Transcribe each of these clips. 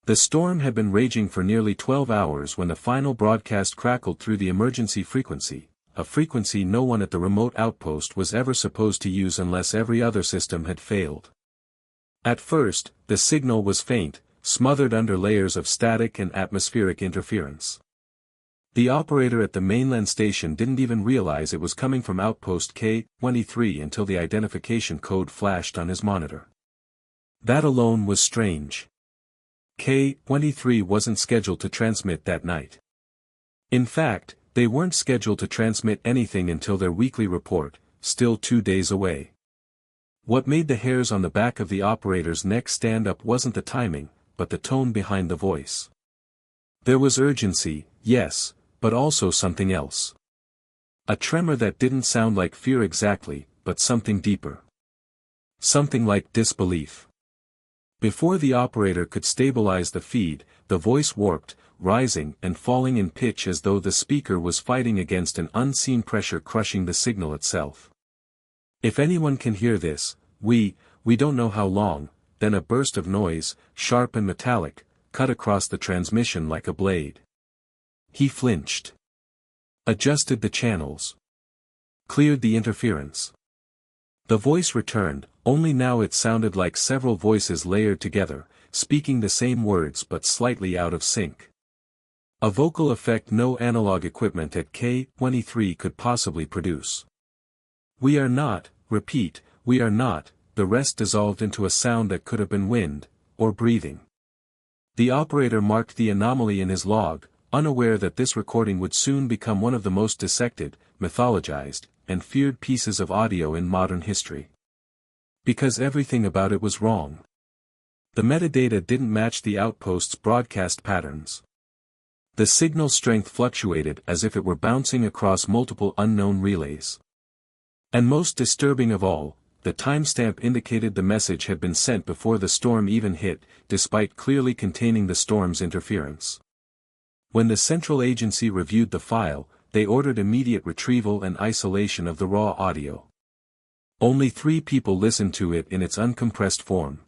The storm had been raging for nearly 12 hours when the final broadcast crackled through the emergency frequency, a frequency no one at the remote outpost was ever supposed to use unless every other system had failed. At first, the signal was faint, smothered under layers of static and atmospheric interference. The operator at the mainland station didn't even realize it was coming from Outpost K-23 until the identification code flashed on his monitor. That alone was strange. K-23 wasn't scheduled to transmit that night. In fact, they weren't scheduled to transmit anything until their weekly report, still 2 days away. What made the hairs on the back of the operator's neck stand up wasn't the timing, but the tone behind the voice. There was urgency, yes, but also something else. A tremor that didn't sound like fear exactly, but something deeper. Something like disbelief. Before the operator could stabilize the feed, the voice warped, rising and falling in pitch as though the speaker was fighting against an unseen pressure crushing the signal itself. If anyone can hear this, we don't know how long. Then a burst of noise, sharp and metallic, cut across the transmission like a blade. He flinched. Adjusted the channels. Cleared the interference. The voice returned, only now it sounded like several voices layered together, speaking the same words but slightly out of sync. A vocal effect no analog equipment at K-23 could possibly produce. We are not, repeat, we are not. The rest dissolved into a sound that could have been wind, or breathing. The operator marked the anomaly in his log, unaware that this recording would soon become one of the most dissected, mythologized, and feared pieces of audio in modern history. Because everything about it was wrong. The metadata didn't match the outpost's broadcast patterns. The signal strength fluctuated as if it were bouncing across multiple unknown relays. And most disturbing of all, the timestamp indicated the message had been sent before the storm even hit, despite clearly containing the storm's interference. When the central agency reviewed the file, they ordered immediate retrieval and isolation of the raw audio. Only 3 people listened to it in its uncompressed form.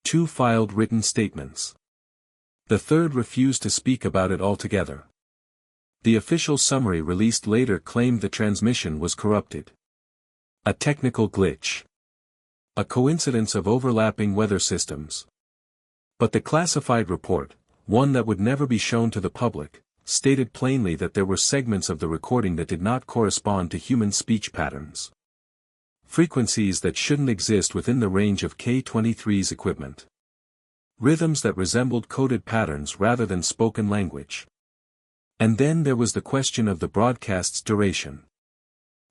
2 filed written statements. The third refused to speak about it altogether. The official summary released later claimed the transmission was corrupted. A technical glitch. A coincidence of overlapping weather systems. But the classified report, one that would never be shown to the public, stated plainly that there were segments of the recording that did not correspond to human speech patterns. Frequencies that shouldn't exist within the range of K-23's equipment. Rhythms that resembled coded patterns rather than spoken language. And then there was the question of the broadcast's duration.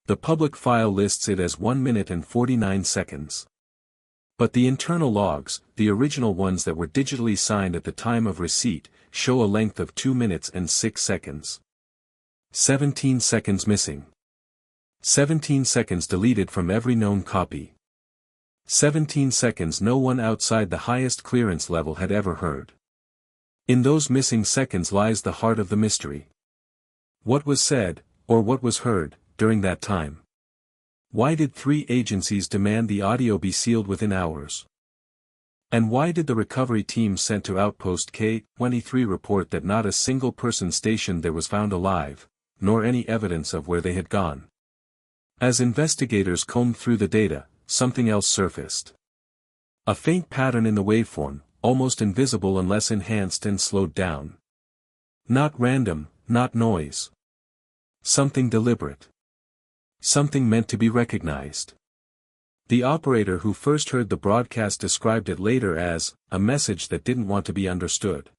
The public file lists it as 1 minute and 49 seconds. But the internal logs, the original ones that were digitally signed at the time of receipt, show a length of 2 minutes and 6 seconds. 17 seconds missing. 17 seconds deleted from every known copy. 17 seconds no one outside the highest clearance level had ever heard. In those missing seconds lies the heart of the mystery. What was said, or what was heard, during that time? Why did 3 agencies demand the audio be sealed within hours? And why did the recovery team sent to Outpost K-23 report that not a single person stationed there was found alive, nor any evidence of where they had gone? As investigators combed through the data, something else surfaced. A faint pattern in the waveform, almost invisible unless enhanced and slowed down. Not random, not noise. Something deliberate. Something meant to be recognized. The operator who first heard the broadcast described it later as a message that didn't want to be understood.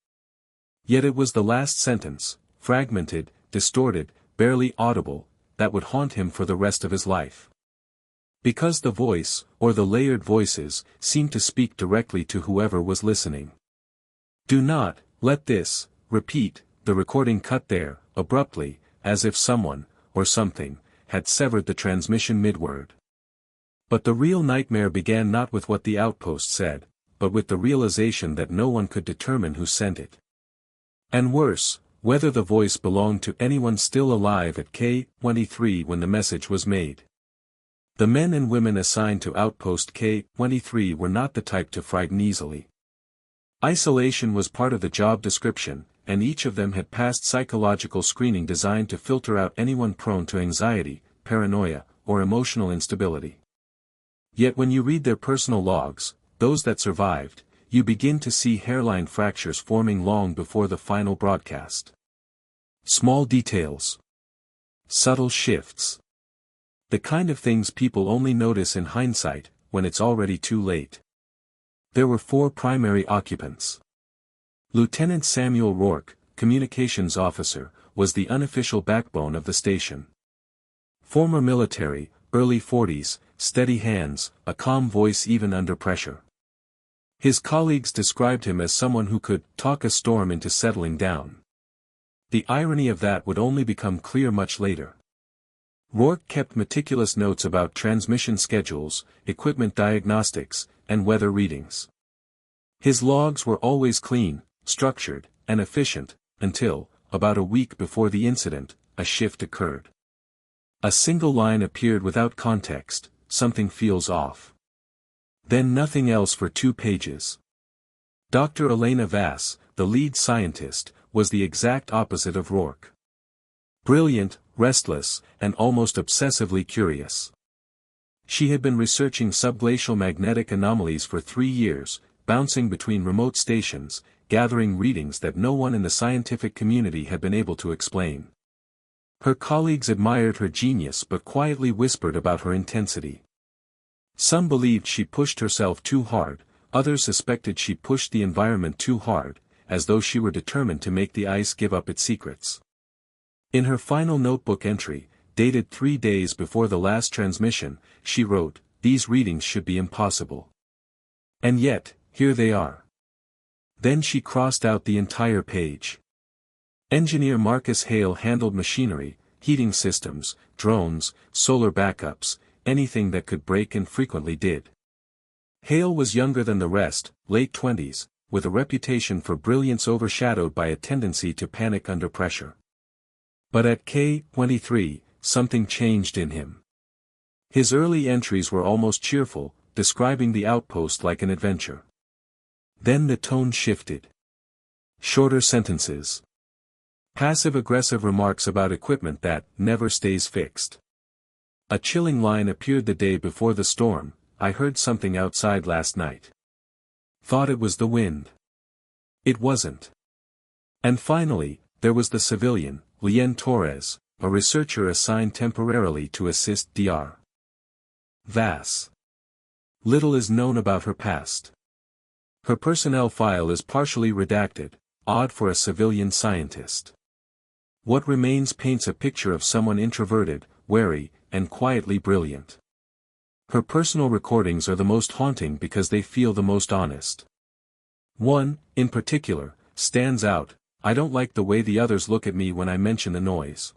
Yet it was the last sentence, fragmented, distorted, barely audible, that would haunt him for the rest of his life. Because the voice, or the layered voices, seemed to speak directly to whoever was listening. Do not let this repeat. The recording cut there, abruptly, as if someone, or something, had severed the transmission mid-word. But the real nightmare began not with what the outpost said, but with the realization that no one could determine who sent it. And worse, whether the voice belonged to anyone still alive at K-23 when the message was made. The men and women assigned to Outpost K-23 were not the type to frighten easily. Isolation was part of the job description, and each of them had passed psychological screening designed to filter out anyone prone to anxiety, paranoia, or emotional instability. Yet when you read their personal logs, those that survived, you begin to see hairline fractures forming long before the final broadcast. Small details. Subtle shifts. The kind of things people only notice in hindsight, when it's already too late. There were 4 primary occupants. Lieutenant Samuel Rourke, communications officer, was the unofficial backbone of the station. Former military, early 40s, steady hands, a calm voice even under pressure. His colleagues described him as someone who could talk a storm into settling down. The irony of that would only become clear much later. Rourke kept meticulous notes about transmission schedules, equipment diagnostics, and weather readings. His logs were always clean, structured, and efficient, until, about a week before the incident, a shift occurred. A single line appeared without context, something feels off. Then nothing else for 2 pages. Dr. Elena Vass, the lead scientist, was the exact opposite of Rourke. Brilliant, restless, and almost obsessively curious. She had been researching subglacial magnetic anomalies for 3 years, bouncing between remote stations, gathering readings that no one in the scientific community had been able to explain. Her colleagues admired her genius but quietly whispered about her intensity. Some believed she pushed herself too hard, others suspected she pushed the environment too hard, as though she were determined to make the ice give up its secrets. In her final notebook entry, dated 3 days before the last transmission, she wrote, "These readings should be impossible. And yet, here they are." Then she crossed out the entire page. Engineer Marcus Hale handled machinery, heating systems, drones, solar backups, anything that could break and frequently did. Hale was younger than the rest, late 20s, with a reputation for brilliance overshadowed by a tendency to panic under pressure. But at K-23, something changed in him. His early entries were almost cheerful, describing the outpost like an adventure. Then the tone shifted. Shorter sentences. Passive-aggressive remarks about equipment that never stays fixed. A chilling line appeared the day before the storm, "I heard something outside last night. Thought it was the wind. It wasn't." And finally, there was the civilian, Lien Torres, a researcher assigned temporarily to assist Dr. Vass. Little is known about her past. Her personnel file is partially redacted, odd for a civilian scientist. What remains paints a picture of someone introverted, wary, and quietly brilliant. Her personal recordings are the most haunting because they feel the most honest. One, in particular, stands out: "I don't like the way the others look at me when I mention the noise.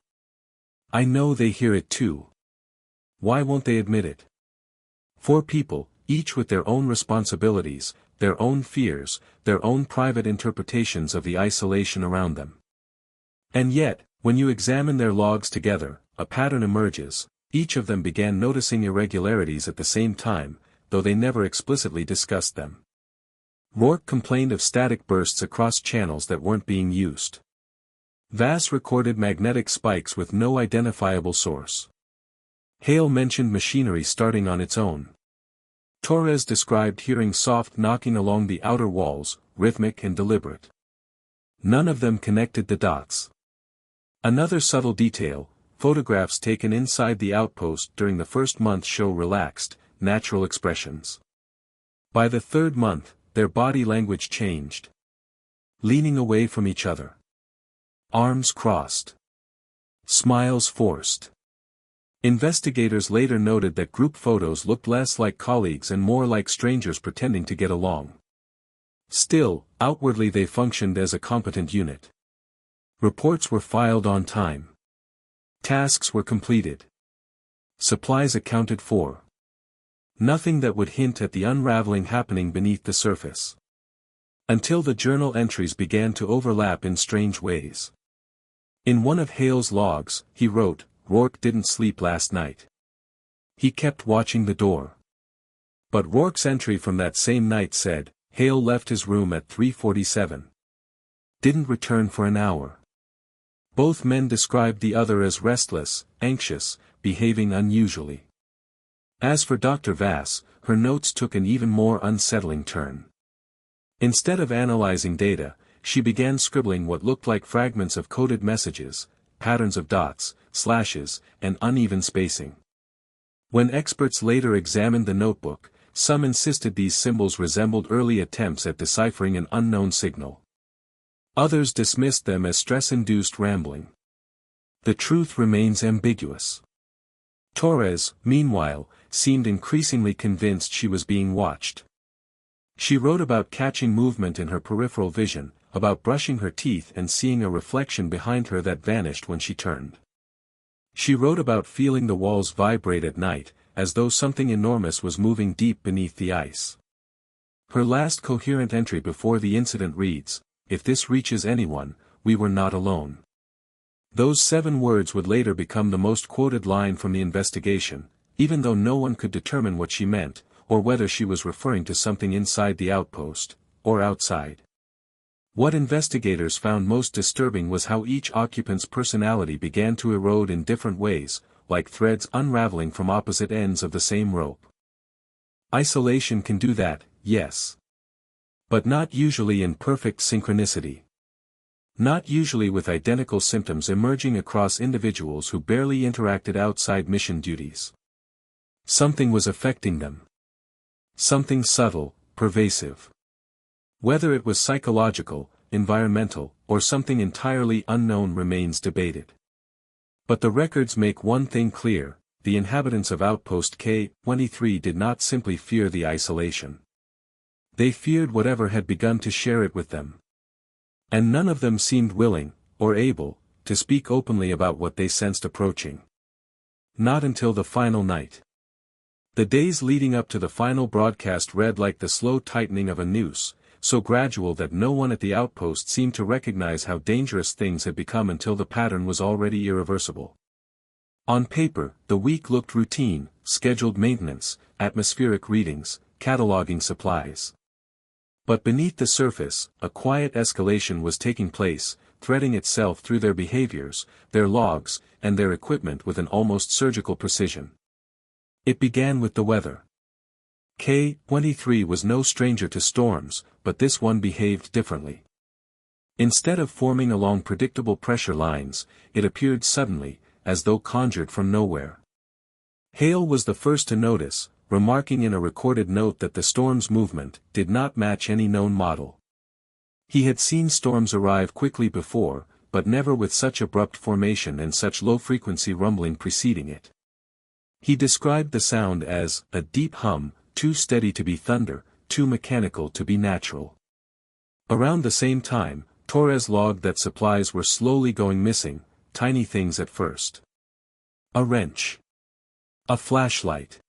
I know they hear it too. Why won't they admit it?" 4 people, each with their own responsibilities, their own fears, their own private interpretations of the isolation around them. And yet, when you examine their logs together, a pattern emerges. Each of them began noticing irregularities at the same time, though they never explicitly discussed them. Rourke complained of static bursts across channels that weren't being used. Vass recorded magnetic spikes with no identifiable source. Hale mentioned machinery starting on its own. Torres described hearing soft knocking along the outer walls, rhythmic and deliberate. None of them connected the dots. Another subtle detail: photographs taken inside the outpost during the first month show relaxed, natural expressions. By the 3rd month, their body language changed. Leaning away from each other. Arms crossed. Smiles forced. Investigators later noted that group photos looked less like colleagues and more like strangers pretending to get along. Still, outwardly they functioned as a competent unit. Reports were filed on time. Tasks were completed. Supplies accounted for. Nothing that would hint at the unraveling happening beneath the surface. Until the journal entries began to overlap in strange ways. In one of Hale's logs, he wrote, "Rourke didn't sleep last night. He kept watching the door." But Rourke's entry from that same night said, Hale left his room at 3:47. Didn't return for an hour. Both men described the other as restless, anxious, behaving unusually. As for Dr. Vass, her notes took an even more unsettling turn. Instead of analyzing data, she began scribbling what looked like fragments of coded messages, patterns of dots, slashes, and uneven spacing. When experts later examined the notebook, some insisted these symbols resembled early attempts at deciphering an unknown signal. Others dismissed them as stress-induced rambling. The truth remains ambiguous. Torres, meanwhile, seemed increasingly convinced she was being watched. She wrote about catching movement in her peripheral vision, about brushing her teeth and seeing a reflection behind her that vanished when she turned. She wrote about feeling the walls vibrate at night, as though something enormous was moving deep beneath the ice. Her last coherent entry before the incident reads, "If this reaches anyone, we were not alone." Those 7 words would later become the most quoted line from the investigation, even though no one could determine what she meant, or whether she was referring to something inside the outpost, or outside. What investigators found most disturbing was how each occupant's personality began to erode in different ways, like threads unraveling from opposite ends of the same rope. Isolation can do that, yes. But not usually in perfect synchronicity. Not usually with identical symptoms emerging across individuals who barely interacted outside mission duties. Something was affecting them. Something subtle, pervasive. Whether it was psychological, environmental, or something entirely unknown remains debated. But the records make one thing clear: the inhabitants of Outpost K-23 did not simply fear the isolation. They feared whatever had begun to share it with them. And none of them seemed willing, or able, to speak openly about what they sensed approaching. Not until the final night. The days leading up to the final broadcast read like the slow tightening of a noose, so gradual that no one at the outpost seemed to recognize how dangerous things had become until the pattern was already irreversible. On paper, the week looked routine: scheduled maintenance, atmospheric readings, cataloging supplies. But beneath the surface, a quiet escalation was taking place, threading itself through their behaviors, their logs, and their equipment with an almost surgical precision. It began with the weather. K-23 was no stranger to storms, but this one behaved differently. Instead of forming along predictable pressure lines, it appeared suddenly, as though conjured from nowhere. Hale was the first to notice, remarking in a recorded note that the storm's movement did not match any known model. He had seen storms arrive quickly before, but never with such abrupt formation and such low-frequency rumbling preceding it. He described the sound as a deep hum, too steady to be thunder, too mechanical to be natural. Around the same time, Torres logged that supplies were slowly going missing, tiny things at first. A wrench. A flashlight.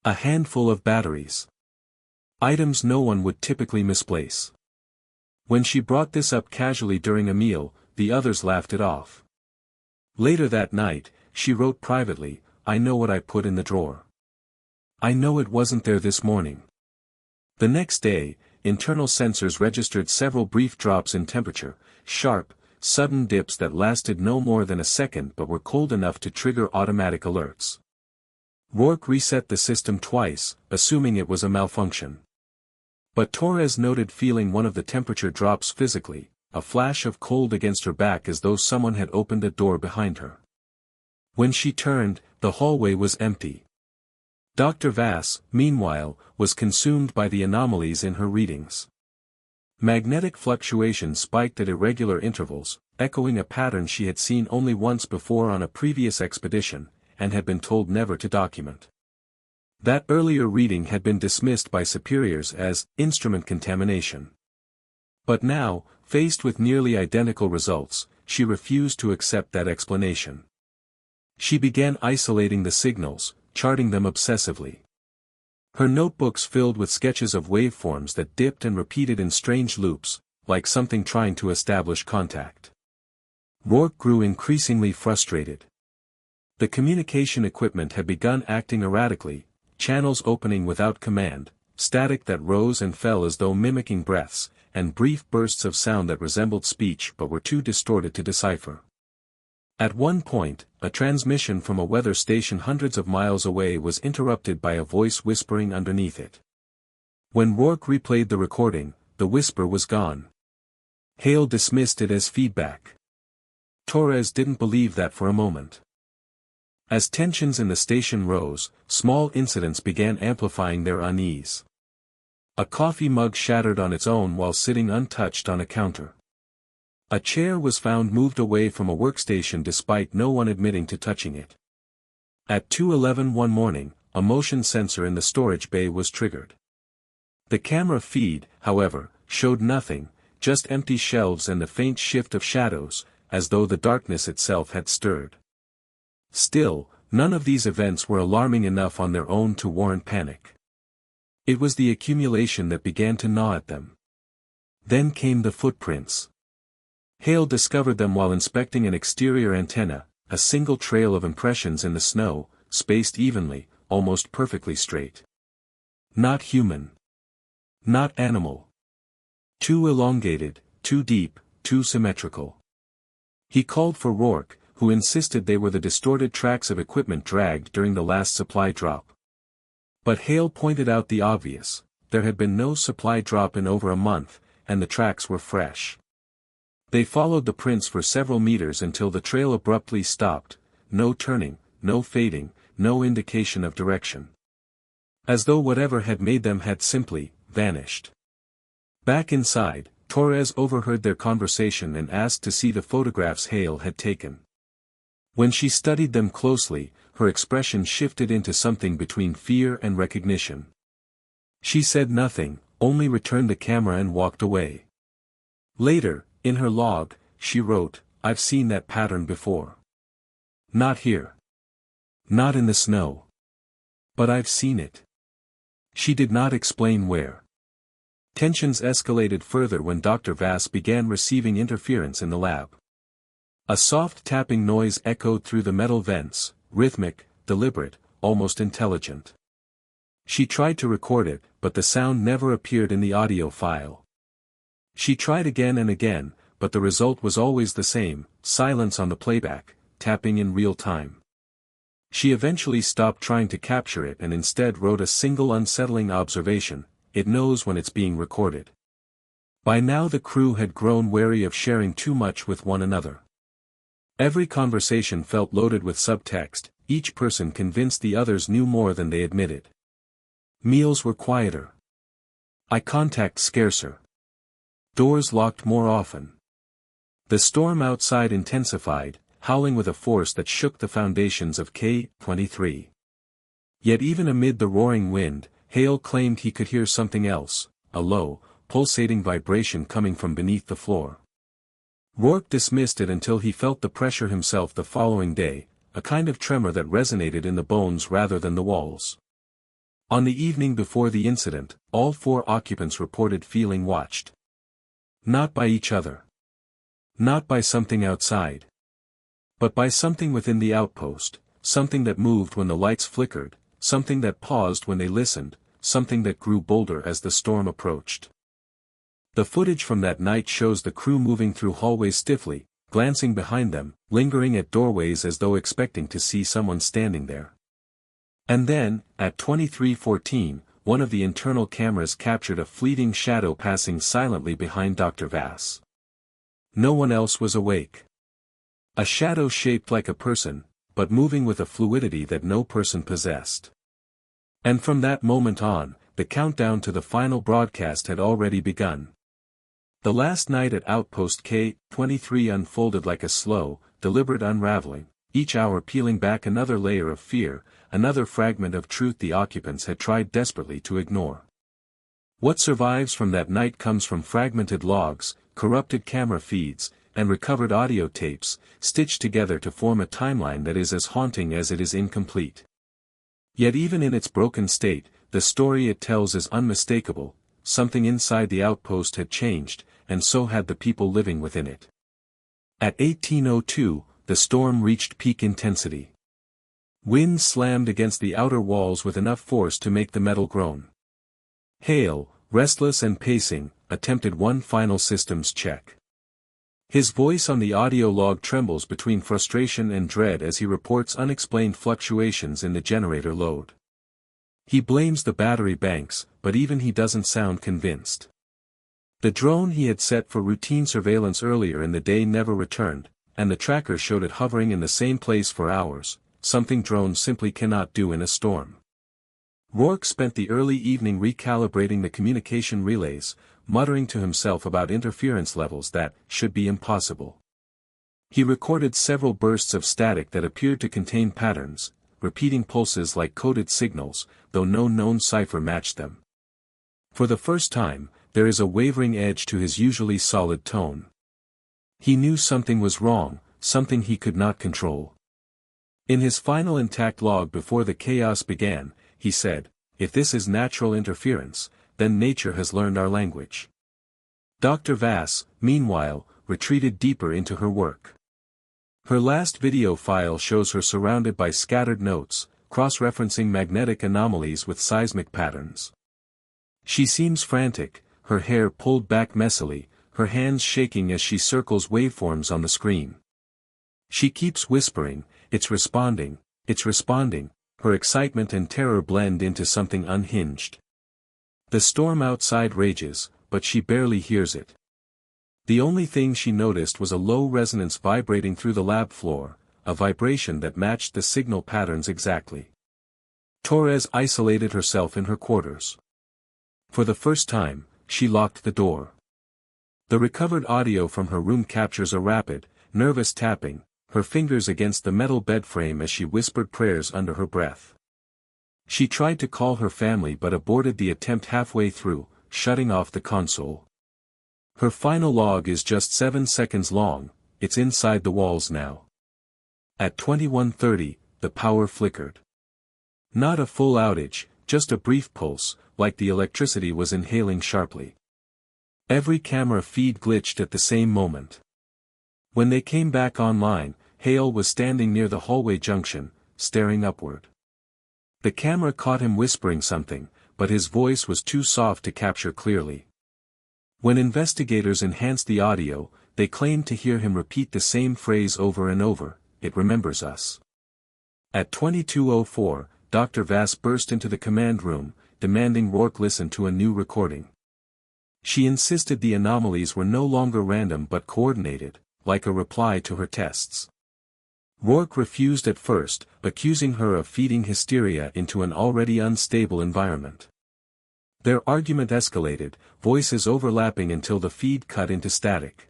A handful of batteries. Items no one would typically misplace. When she brought this up casually during a meal, the others laughed it off. Later that night, she wrote privately, "I know what I put in the drawer. I know it wasn't there this morning." The next day, internal sensors registered several brief drops in temperature, sharp, sudden dips that lasted no more than a second but were cold enough to trigger automatic alerts. Rourke reset the system twice, assuming it was a malfunction. But Torres noted feeling one of the temperature drops physically, a flash of cold against her back as though someone had opened a door behind her. When she turned, the hallway was empty. Dr. Vass, meanwhile, was consumed by the anomalies in her readings. Magnetic fluctuations spiked at irregular intervals, echoing a pattern she had seen only once before on a previous expedition, and had been told never to document. That earlier reading had been dismissed by superiors as instrument contamination. But now, faced with nearly identical results, she refused to accept that explanation. She began isolating the signals, charting them obsessively. Her notebooks filled with sketches of waveforms that dipped and repeated in strange loops, like something trying to establish contact. Rourke grew increasingly frustrated. The communication equipment had begun acting erratically, channels opening without command, static that rose and fell as though mimicking breaths, and brief bursts of sound that resembled speech but were too distorted to decipher. At one point, a transmission from a weather station hundreds of miles away was interrupted by a voice whispering underneath it. When Rourke replayed the recording, the whisper was gone. Hale dismissed it as feedback. Torres didn't believe that for a moment. As tensions in the station rose, small incidents began amplifying their unease. A coffee mug shattered on its own while sitting untouched on a counter. A chair was found moved away from a workstation despite no one admitting to touching it. At 2:11 one morning, a motion sensor in the storage bay was triggered. The camera feed, however, showed nothing, just empty shelves and the faint shift of shadows, as though the darkness itself had stirred. Still, none of these events were alarming enough on their own to warrant panic. It was the accumulation that began to gnaw at them. Then came the footprints. Hale discovered them while inspecting an exterior antenna, a single trail of impressions in the snow, spaced evenly, almost perfectly straight. Not human. Not animal. Too elongated, too deep, too symmetrical. He called for Rourke, who insisted they were the distorted tracks of equipment dragged during the last supply drop. But Hale pointed out the obvious: there had been no supply drop in over a month, and the tracks were fresh. They followed the prints for several meters until the trail abruptly stopped, no turning, no fading, no indication of direction. As though whatever had made them had simply vanished. Back inside, Torres overheard their conversation and asked to see the photographs Hale had taken. When she studied them closely, her expression shifted into something between fear and recognition. She said nothing, only returned the camera and walked away. Later, in her log, she wrote, "I've seen that pattern before. Not here. Not in the snow. But I've seen it." She did not explain where. Tensions escalated further when Dr. Vass began receiving interference in the lab. A soft tapping noise echoed through the metal vents, rhythmic, deliberate, almost intelligent. She tried to record it, but the sound never appeared in the audio file. She tried again and again, but the result was always the same: silence on the playback, tapping in real time. She eventually stopped trying to capture it and instead wrote a single unsettling observation: it knows when it's being recorded. By now the crew had grown wary of sharing too much with one another. Every conversation felt loaded with subtext, each person convinced the others knew more than they admitted. Meals were quieter. Eye contact scarcer. Doors locked more often. The storm outside intensified, howling with a force that shook the foundations of K-23. Yet even amid the roaring wind, Hale claimed he could hear something else, a low, pulsating vibration coming from beneath the floor. Rourke dismissed it until he felt the pressure himself the following day, a kind of tremor that resonated in the bones rather than the walls. On the evening before the incident, all 4 occupants reported feeling watched. Not by each other. Not by something outside. But by something within the outpost, something that moved when the lights flickered, something that paused when they listened, something that grew bolder as the storm approached. The footage from that night shows the crew moving through hallways stiffly, glancing behind them, lingering at doorways as though expecting to see someone standing there. And then, at 23:14, one of the internal cameras captured a fleeting shadow passing silently behind Dr. Vass. No one else was awake. A shadow shaped like a person, but moving with a fluidity that no person possessed. And from that moment on, the countdown to the final broadcast had already begun. The last night at Outpost K-23 unfolded like a slow, deliberate unraveling, each hour peeling back another layer of fear, another fragment of truth the occupants had tried desperately to ignore. What survives from that night comes from fragmented logs, corrupted camera feeds, and recovered audio tapes, stitched together to form a timeline that is as haunting as it is incomplete. Yet even in its broken state, the story it tells is unmistakable. Something inside the outpost had changed, and so had the people living within it. At 18:02, the storm reached peak intensity. Winds slammed against the outer walls with enough force to make the metal groan. Hale, restless and pacing, attempted one final systems check. His voice on the audio log trembles between frustration and dread as he reports unexplained fluctuations in the generator load. He blames the battery banks, but even he doesn't sound convinced. The drone he had set for routine surveillance earlier in the day never returned, and the tracker showed it hovering in the same place for hours, something drones simply cannot do in a storm. Rourke spent the early evening recalibrating the communication relays, muttering to himself about interference levels that should be impossible. He recorded several bursts of static that appeared to contain patterns, repeating pulses like coded signals, though no known cipher matched them. For the first time, there is a wavering edge to his usually solid tone. He knew something was wrong, something he could not control. In his final intact log before the chaos began, he said, "If this is natural interference, then nature has learned our language." Dr. Vass, meanwhile, retreated deeper into her work. Her last video file shows her surrounded by scattered notes, cross-referencing magnetic anomalies with seismic patterns. She seems frantic, her hair pulled back messily, her hands shaking as she circles waveforms on the screen. She keeps whispering, "It's responding, it's responding." Her excitement and terror blend into something unhinged. The storm outside rages, but she barely hears it. The only thing she noticed was a low resonance vibrating through the lab floor, a vibration that matched the signal patterns exactly. Torres isolated herself in her quarters. For the first time, she locked the door. The recovered audio from her room captures a rapid, nervous tapping, her fingers against the metal bed frame as she whispered prayers under her breath. She tried to call her family but aborted the attempt halfway through, shutting off the console. Her final log is just 7 seconds long, it's inside the walls now. At 21:30, the power flickered. Not a full outage, just a brief pulse, like the electricity was inhaling sharply. Every camera feed glitched at the same moment. When they came back online, Hale was standing near the hallway junction, staring upward. The camera caught him whispering something, but his voice was too soft to capture clearly. When investigators enhanced the audio, they claimed to hear him repeat the same phrase over and over, "It remembers us." At 22:04, Dr. Vass burst into the command room, demanding Rourke listen to a new recording. She insisted the anomalies were no longer random but coordinated, like a reply to her tests. Rourke refused at first, accusing her of feeding hysteria into an already unstable environment. Their argument escalated, voices overlapping until the feed cut into static.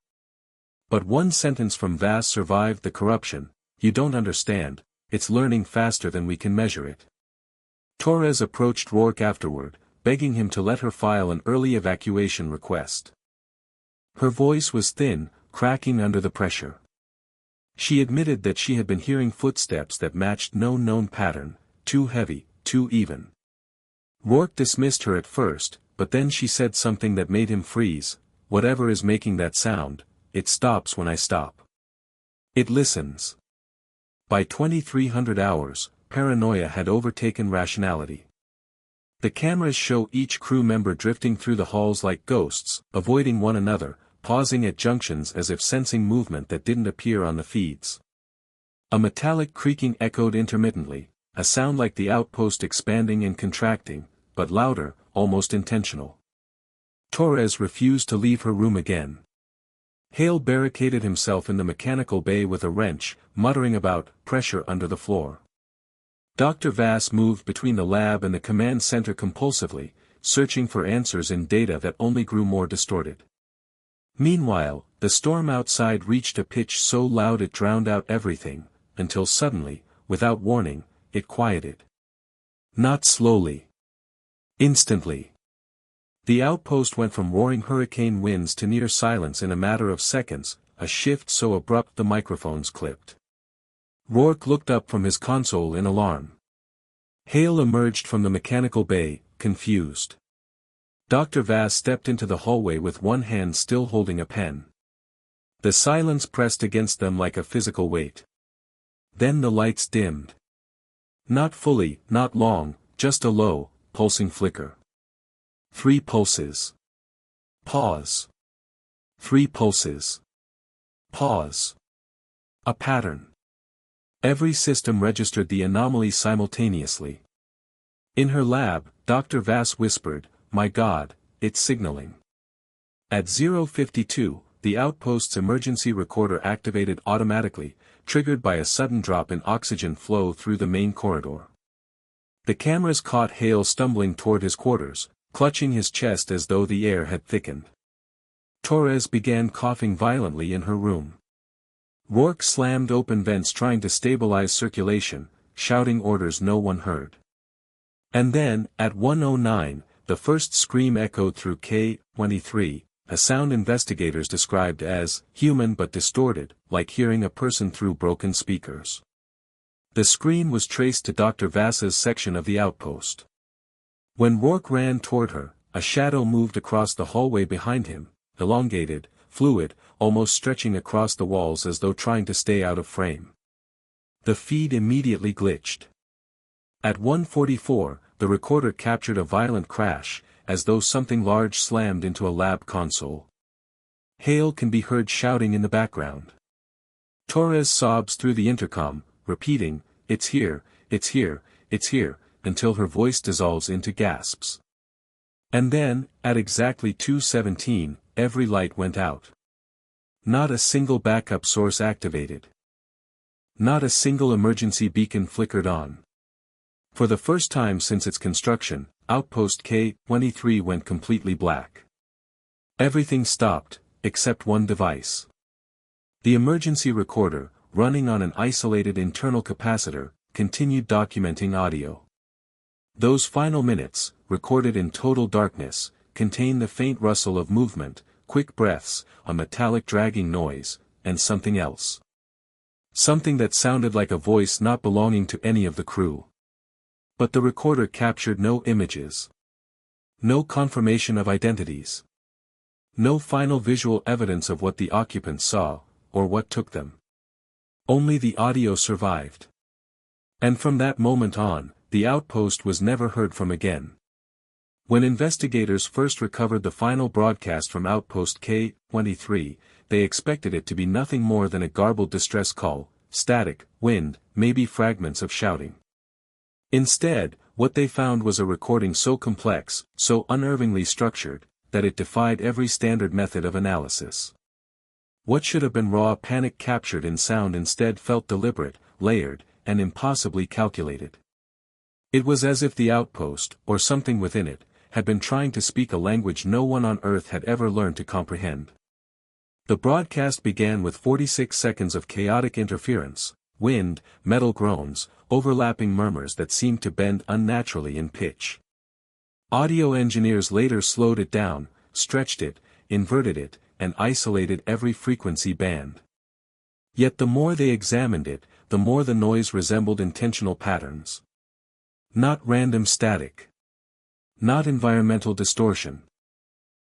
But one sentence from Vass survived the corruption: "You don't understand, it's learning faster than we can measure it." Torres approached Rourke afterward, begging him to let her file an early evacuation request. Her voice was thin, cracking under the pressure. She admitted that she had been hearing footsteps that matched no known pattern, too heavy, too even. Rourke dismissed her at first, but then she said something that made him freeze: "Whatever is making that sound, it stops when I stop. It listens." By 2300 hours, paranoia had overtaken rationality. The cameras show each crew member drifting through the halls like ghosts, avoiding one another, pausing at junctions as if sensing movement that didn't appear on the feeds. A metallic creaking echoed intermittently, a sound like the outpost expanding and contracting, but louder, almost intentional. Torres refused to leave her room again. Hale barricaded himself in the mechanical bay with a wrench, muttering about pressure under the floor. Dr. Vass moved between the lab and the command center compulsively, searching for answers in data that only grew more distorted. Meanwhile, the storm outside reached a pitch so loud it drowned out everything, until suddenly, without warning, it quieted. Not slowly. Instantly. The outpost went from roaring hurricane winds to near silence in a matter of seconds, a shift so abrupt the microphones clipped. Rourke looked up from his console in alarm. Hale emerged from the mechanical bay, confused. Dr. Vass stepped into the hallway with one hand still holding a pen. The silence pressed against them like a physical weight. Then the lights dimmed. Not fully, not long, just a low, pulsing flicker. 3 pulses. Pause. 3 pulses. Pause. A pattern. Every system registered the anomaly simultaneously. In her lab, Dr. Vass whispered, "My God, it's signaling." At 0:52, the Outpost's emergency recorder activated automatically, triggered by a sudden drop in oxygen flow through the main corridor. The cameras caught Hale stumbling toward his quarters, clutching his chest as though the air had thickened. Torres began coughing violently in her room. Rourke slammed open vents trying to stabilize circulation, shouting orders no one heard. And then, at 1:09, the first scream echoed through K-23, a sound investigators described as human but distorted, like hearing a person through broken speakers. The scream was traced to Dr. Vass's section of the outpost. When Rourke ran toward her, a shadow moved across the hallway behind him, elongated, fluid, almost stretching across the walls as though trying to stay out of frame. The feed immediately glitched. At 1:44, the recorder captured a violent crash, as though something large slammed into a lab console. Hale can be heard shouting in the background. Torres sobs through the intercom, repeating, "It's here, it's here, it's here," until her voice dissolves into gasps. And then, at exactly 2:17, every light went out. Not a single backup source activated. Not a single emergency beacon flickered on. For the first time since its construction, Outpost K-23 went completely black. Everything stopped, except one device. The emergency recorder, running on an isolated internal capacitor, continued documenting audio. Those final minutes, recorded in total darkness, contained the faint rustle of movement, quick breaths, a metallic dragging noise, and something else. Something that sounded like a voice not belonging to any of the crew. But the recorder captured no images. No confirmation of identities. No final visual evidence of what the occupants saw, or what took them. Only the audio survived. And from that moment on, the outpost was never heard from again. When investigators first recovered the final broadcast from Outpost K-23, they expected it to be nothing more than a garbled distress call, static, wind, maybe fragments of shouting. Instead, what they found was a recording so complex, so unnervingly structured, that it defied every standard method of analysis. What should have been raw panic captured in sound instead felt deliberate, layered, and impossibly calculated. It was as if the outpost, or something within it, had been trying to speak a language no one on Earth had ever learned to comprehend. The broadcast began with 46 seconds of chaotic interference, wind, metal groans, overlapping murmurs that seemed to bend unnaturally in pitch. Audio engineers later slowed it down, stretched it, inverted it, and isolated every frequency band. Yet the more they examined it, the more the noise resembled intentional patterns. Not random static. Not environmental distortion.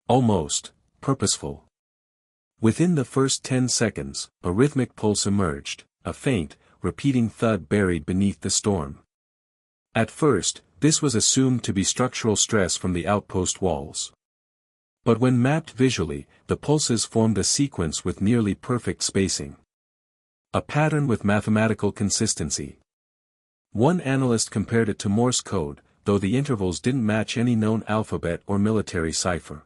Almost purposeful. Within the first 10 seconds, a rhythmic pulse emerged, a faint, repeating thud buried beneath the storm. At first, this was assumed to be structural stress from the outpost walls. But when mapped visually, the pulses formed a sequence with nearly perfect spacing. A pattern with mathematical consistency. One analyst compared it to Morse code, though the intervals didn't match any known alphabet or military cipher.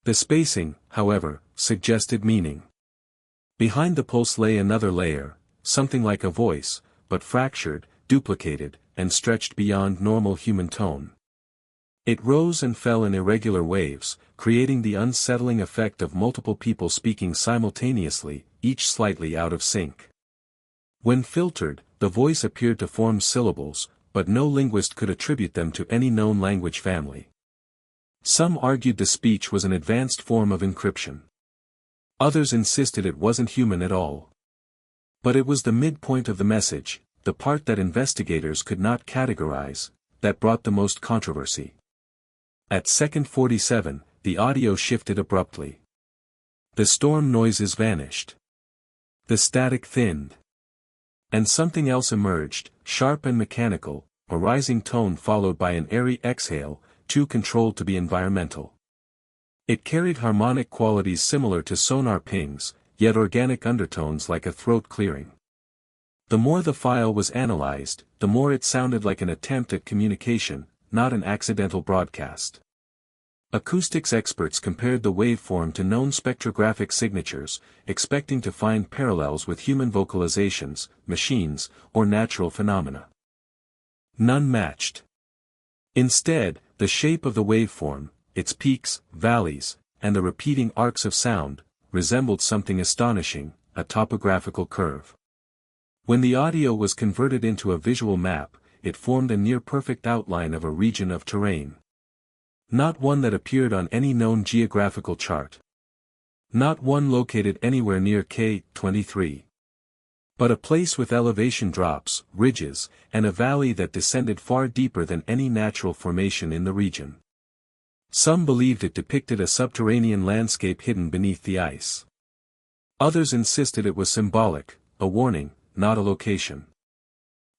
The spacing, however, suggested meaning. Behind the pulse lay another layer, something like a voice, but fractured, duplicated, and stretched beyond normal human tone. It rose and fell in irregular waves, creating the unsettling effect of multiple people speaking simultaneously, each slightly out of sync. When filtered, the voice appeared to form syllables, but no linguist could attribute them to any known language family. Some argued the speech was an advanced form of encryption. Others insisted it wasn't human at all. But it was the midpoint of the message, the part that investigators could not categorize, that brought the most controversy. At second 47, the audio shifted abruptly. The storm noises vanished. The static thinned. And something else emerged, sharp and mechanical, a rising tone followed by an airy exhale, too controlled to be environmental. It carried harmonic qualities similar to sonar pings, yet organic undertones like a throat clearing. The more the file was analyzed, the more it sounded like an attempt at communication, not an accidental broadcast. Acoustics experts compared the waveform to known spectrographic signatures, expecting to find parallels with human vocalizations, machines, or natural phenomena. None matched. Instead, the shape of the waveform, its peaks, valleys, and the repeating arcs of sound, resembled something astonishing, a topographical curve. When the audio was converted into a visual map, it formed a near-perfect outline of a region of terrain. Not one that appeared on any known geographical chart. Not one located anywhere near K23. But a place with elevation drops, ridges, and a valley that descended far deeper than any natural formation in the region. Some believed it depicted a subterranean landscape hidden beneath the ice. Others insisted it was symbolic, a warning, not a location.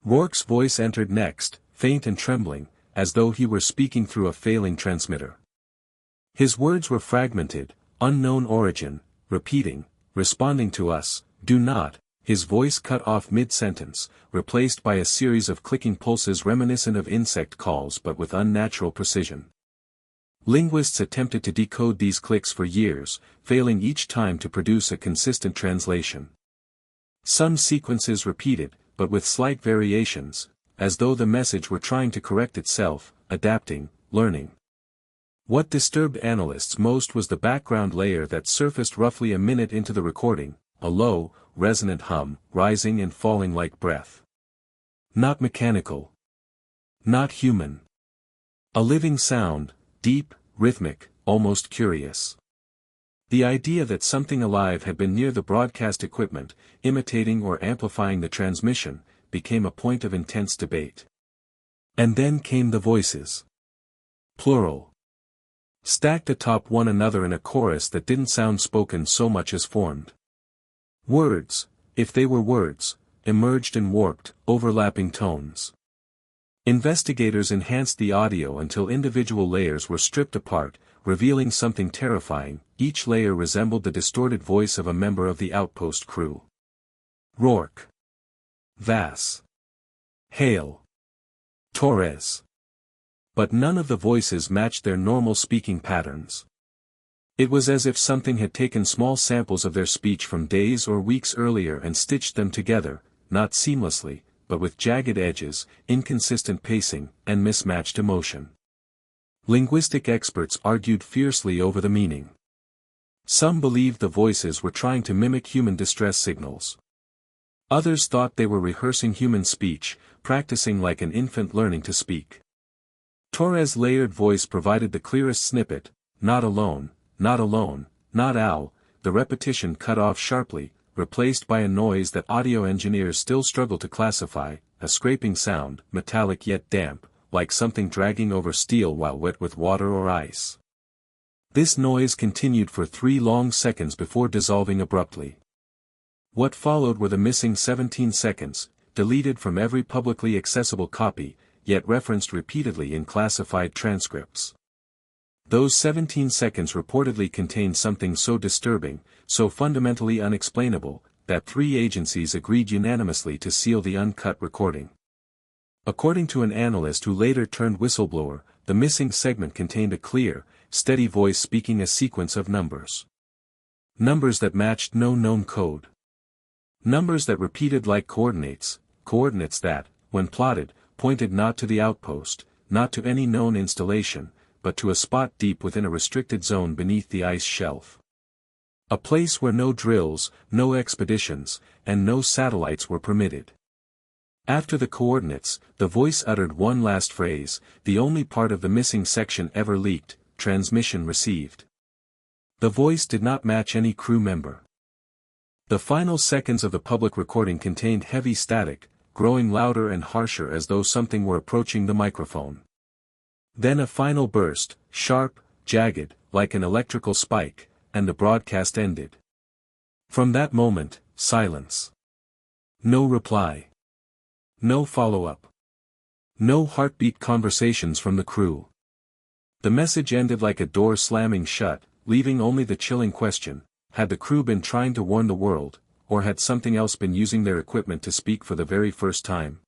Rourke's voice entered next, faint and trembling, as though he were speaking through a failing transmitter. His words were fragmented, unknown origin, repeating, responding to us, do not, his voice cut off mid-sentence, replaced by a series of clicking pulses reminiscent of insect calls but with unnatural precision. Linguists attempted to decode these clicks for years, failing each time to produce a consistent translation. Some sequences repeated, but with slight variations, as though the message were trying to correct itself, adapting, learning. What disturbed analysts most was the background layer that surfaced roughly a minute into the recording, a low, resonant hum, rising and falling like breath. Not mechanical. Not human. A living sound, deep, rhythmic, almost curious. The idea that something alive had been near the broadcast equipment, imitating or amplifying the transmission, became a point of intense debate. And then came the voices. Plural. Stacked atop one another in a chorus that didn't sound spoken so much as formed. Words, if they were words, emerged in warped, overlapping tones. Investigators enhanced the audio until individual layers were stripped apart, revealing something terrifying. Each layer resembled the distorted voice of a member of the Outpost crew. Rourke. Vass. Hale. Torres. But none of the voices matched their normal speaking patterns. It was as if something had taken small samples of their speech from days or weeks earlier and stitched them together, not seamlessly, but with jagged edges, inconsistent pacing, and mismatched emotion. Linguistic experts argued fiercely over the meaning. Some believed the voices were trying to mimic human distress signals. Others thought they were rehearsing human speech, practicing like an infant learning to speak. Torres' layered voice provided the clearest snippet, not alone, not alone, not ow, the repetition cut off sharply, replaced by a noise that audio engineers still struggle to classify, a scraping sound, metallic yet damp, like something dragging over steel while wet with water or ice. This noise continued for 3 long seconds before dissolving abruptly. What followed were the missing 17 seconds, deleted from every publicly accessible copy, yet referenced repeatedly in classified transcripts. Those 17 seconds reportedly contained something so disturbing, so fundamentally unexplainable, that 3 agencies agreed unanimously to seal the uncut recording. According to an analyst who later turned whistleblower, the missing segment contained a clear, steady voice speaking a sequence of numbers. Numbers that matched no known code. Numbers that repeated like coordinates, coordinates that, when plotted, pointed not to the outpost, not to any known installation, but to a spot deep within a restricted zone beneath the ice shelf. A place where no drills, no expeditions, and no satellites were permitted. After the coordinates, the voice uttered one last phrase, the only part of the missing section ever leaked: transmission received. The voice did not match any crew member. The final seconds of the public recording contained heavy static, growing louder and harsher as though something were approaching the microphone. Then a final burst, sharp, jagged, like an electrical spike, and the broadcast ended. From that moment, silence. No reply. No follow-up. No heartbeat conversations from the crew. The message ended like a door slamming shut, leaving only the chilling question: had the crew been trying to warn the world, or had something else been using their equipment to speak for the very first time?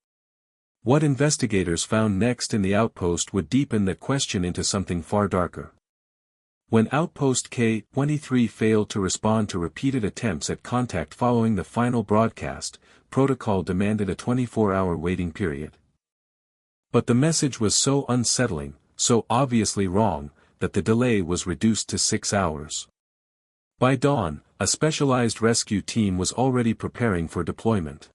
What investigators found next in the outpost would deepen that question into something far darker. When Outpost K-23 failed to respond to repeated attempts at contact following the final broadcast, protocol demanded a 24-hour waiting period. But the message was so unsettling, so obviously wrong, that the delay was reduced to 6 hours. By dawn, a specialized rescue team was already preparing for deployment.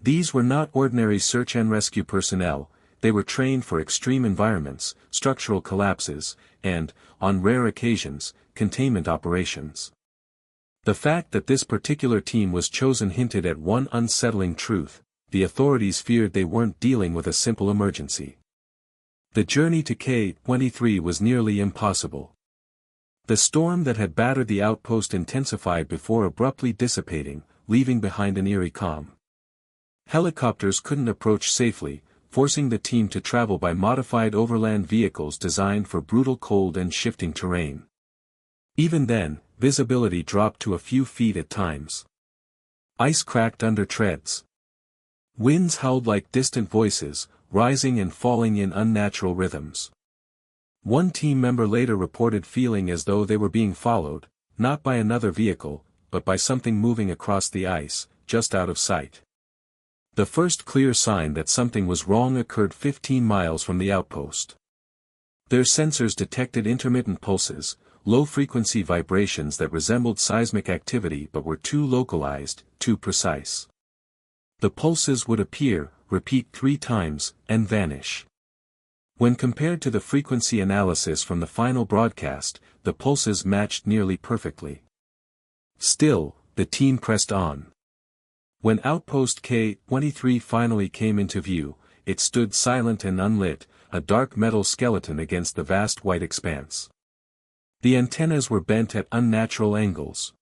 These were not ordinary search and rescue personnel. They were trained for extreme environments, structural collapses, and, on rare occasions, containment operations. The fact that this particular team was chosen hinted at one unsettling truth: the authorities feared they weren't dealing with a simple emergency. The journey to K-23 was nearly impossible. The storm that had battered the outpost intensified before abruptly dissipating, leaving behind an eerie calm. Helicopters couldn't approach safely, forcing the team to travel by modified overland vehicles designed for brutal cold and shifting terrain. Even then, visibility dropped to a few feet at times. Ice cracked under treads. Winds howled like distant voices, rising and falling in unnatural rhythms. One team member later reported feeling as though they were being followed, not by another vehicle, but by something moving across the ice, just out of sight. The first clear sign that something was wrong occurred 15 miles from the outpost. Their sensors detected intermittent pulses, low-frequency vibrations that resembled seismic activity but were too localized, too precise. The pulses would appear, repeat 3 times, and vanish. When compared to the frequency analysis from the final broadcast, the pulses matched nearly perfectly. Still, the team pressed on. When Outpost K-23 finally came into view, it stood silent and unlit, a dark metal skeleton against the vast white expanse. The antennas were bent at unnatural angles.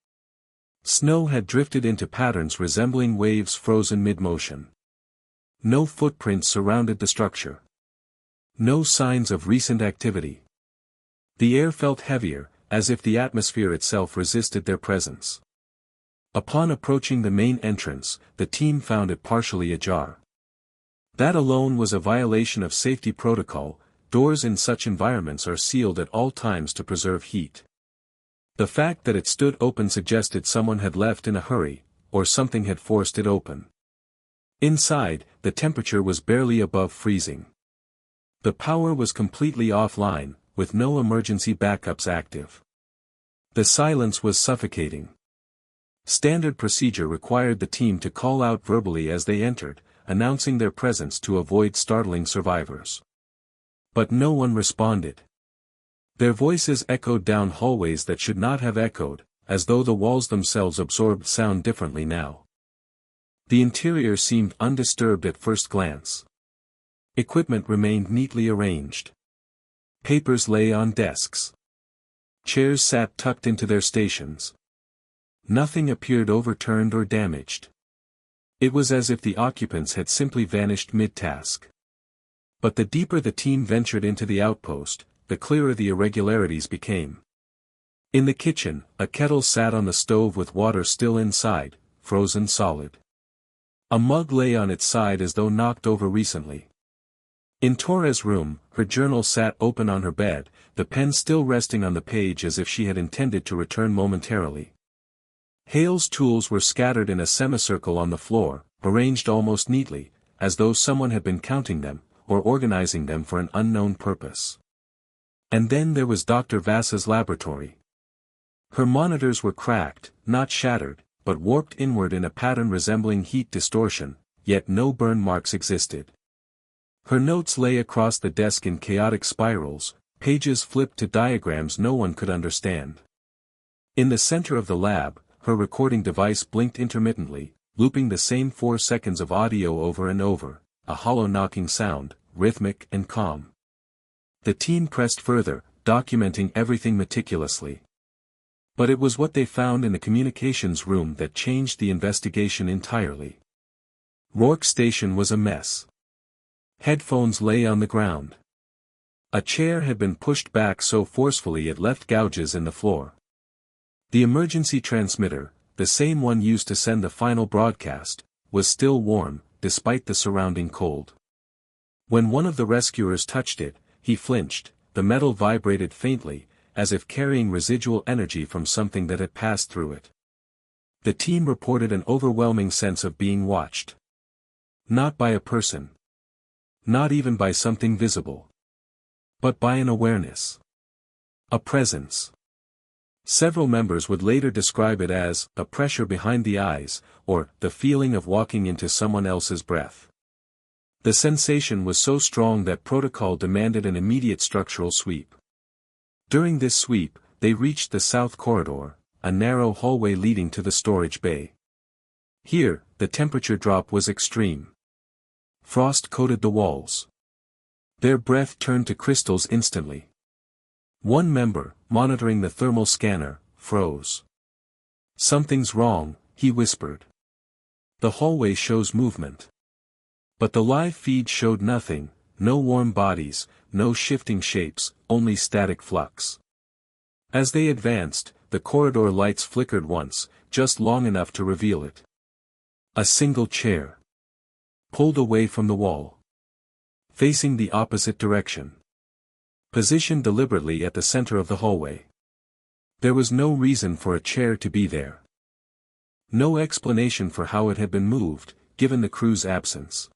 Snow had drifted into patterns resembling waves frozen mid-motion. No footprints surrounded the structure. No signs of recent activity. The air felt heavier, as if the atmosphere itself resisted their presence. Upon approaching the main entrance, the team found it partially ajar. That alone was a violation of safety protocol. Doors in such environments are sealed at all times to preserve heat. The fact that it stood open suggested someone had left in a hurry, or something had forced it open. Inside, the temperature was barely above freezing. The power was completely offline, with no emergency backups active. The silence was suffocating. Standard procedure required the team to call out verbally as they entered, announcing their presence to avoid startling survivors. But no one responded. Their voices echoed down hallways that should not have echoed, as though the walls themselves absorbed sound differently now. The interior seemed undisturbed at first glance. Equipment remained neatly arranged. Papers lay on desks. Chairs sat tucked into their stations. Nothing appeared overturned or damaged. It was as if the occupants had simply vanished mid-task. But the deeper the team ventured into the outpost, the clearer the irregularities became. In the kitchen, a kettle sat on the stove with water still inside, frozen solid. A mug lay on its side as though knocked over recently. In Torres' room, her journal sat open on her bed, the pen still resting on the page as if she had intended to return momentarily. Hale's tools were scattered in a semicircle on the floor, arranged almost neatly, as though someone had been counting them, or organizing them for an unknown purpose. And then there was Dr. Vasa's laboratory. Her monitors were cracked, not shattered, but warped inward in a pattern resembling heat distortion, yet no burn marks existed. Her notes lay across the desk in chaotic spirals, pages flipped to diagrams no one could understand. In the center of the lab, her recording device blinked intermittently, looping the same 4 seconds of audio over and over, a hollow knocking sound, rhythmic and calm. The team pressed further, documenting everything meticulously. But it was what they found in the communications room that changed the investigation entirely. Rourke's station was a mess. Headphones lay on the ground. A chair had been pushed back so forcefully it left gouges in the floor. The emergency transmitter, the same one used to send the final broadcast, was still warm, despite the surrounding cold. When one of the rescuers touched it, he flinched. The metal vibrated faintly, as if carrying residual energy from something that had passed through it. The team reported an overwhelming sense of being watched. Not by a person. Not even by something visible. But by an awareness. A presence. Several members would later describe it as a pressure behind the eyes, or the feeling of walking into someone else's breath. The sensation was so strong that protocol demanded an immediate structural sweep. During this sweep, they reached the south corridor, a narrow hallway leading to the storage bay. Here, the temperature drop was extreme. Frost coated the walls. Their breath turned to crystals instantly. One member, monitoring the thermal scanner, froze. "Something's wrong," he whispered. "The hallway shows movement." But the live feed showed nothing, no warm bodies, no shifting shapes, only static flux. As they advanced, the corridor lights flickered once, just long enough to reveal it. A single chair. Pulled away from the wall. Facing the opposite direction. Positioned deliberately at the center of the hallway. There was no reason for a chair to be there. No explanation for how it had been moved, given the crew's absence.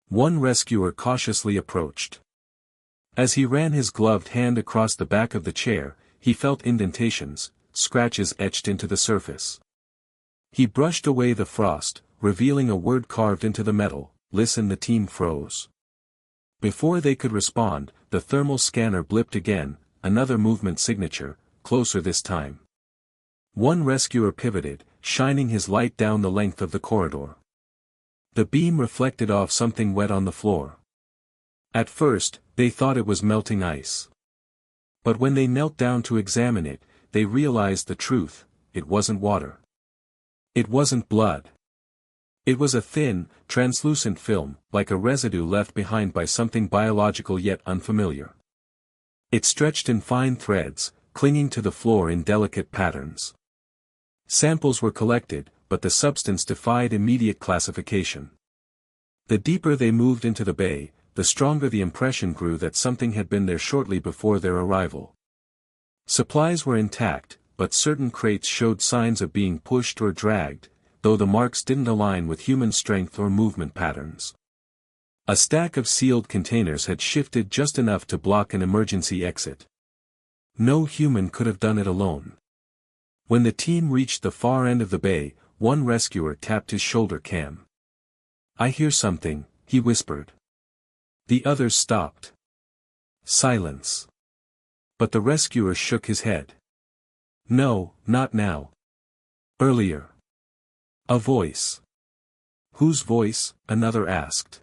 One rescuer cautiously approached. As he ran his gloved hand across the back of the chair, he felt indentations, scratches etched into the surface. He brushed away the frost, revealing a word carved into the metal. "Listen." The team froze. Before they could respond, the thermal scanner blipped again, another movement signature, closer this time. One rescuer pivoted, shining his light down the length of the corridor. The beam reflected off something wet on the floor. At first, they thought it was melting ice. But when they knelt down to examine it, they realized the truth: it wasn't water. It wasn't blood. It was a thin, translucent film, like a residue left behind by something biological yet unfamiliar. It stretched in fine threads, clinging to the floor in delicate patterns. Samples were collected, but the substance defied immediate classification. The deeper they moved into the bay, the stronger the impression grew that something had been there shortly before their arrival. Supplies were intact, but certain crates showed signs of being pushed or dragged, though the marks didn't align with human strength or movement patterns. A stack of sealed containers had shifted just enough to block an emergency exit. No human could have done it alone. When the team reached the far end of the bay, one rescuer tapped his shoulder cam. "I hear something," he whispered. The others stopped. Silence. But the rescuer shook his head. "No, not now. Earlier." A voice. "Whose voice?" another asked.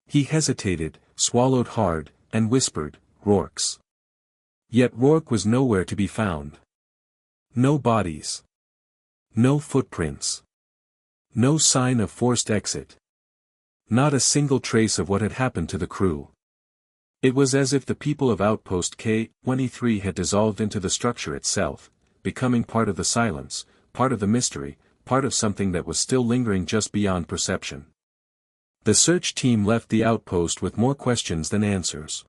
He hesitated, swallowed hard, and whispered, "Rourke's." Yet Rourke was nowhere to be found. No bodies. No footprints. No sign of forced exit. Not a single trace of what had happened to the crew. It was as if the people of Outpost K-23 had dissolved into the structure itself, becoming part of the silence, part of the mystery, part of something that was still lingering just beyond perception. The search team left the outpost with more questions than answers.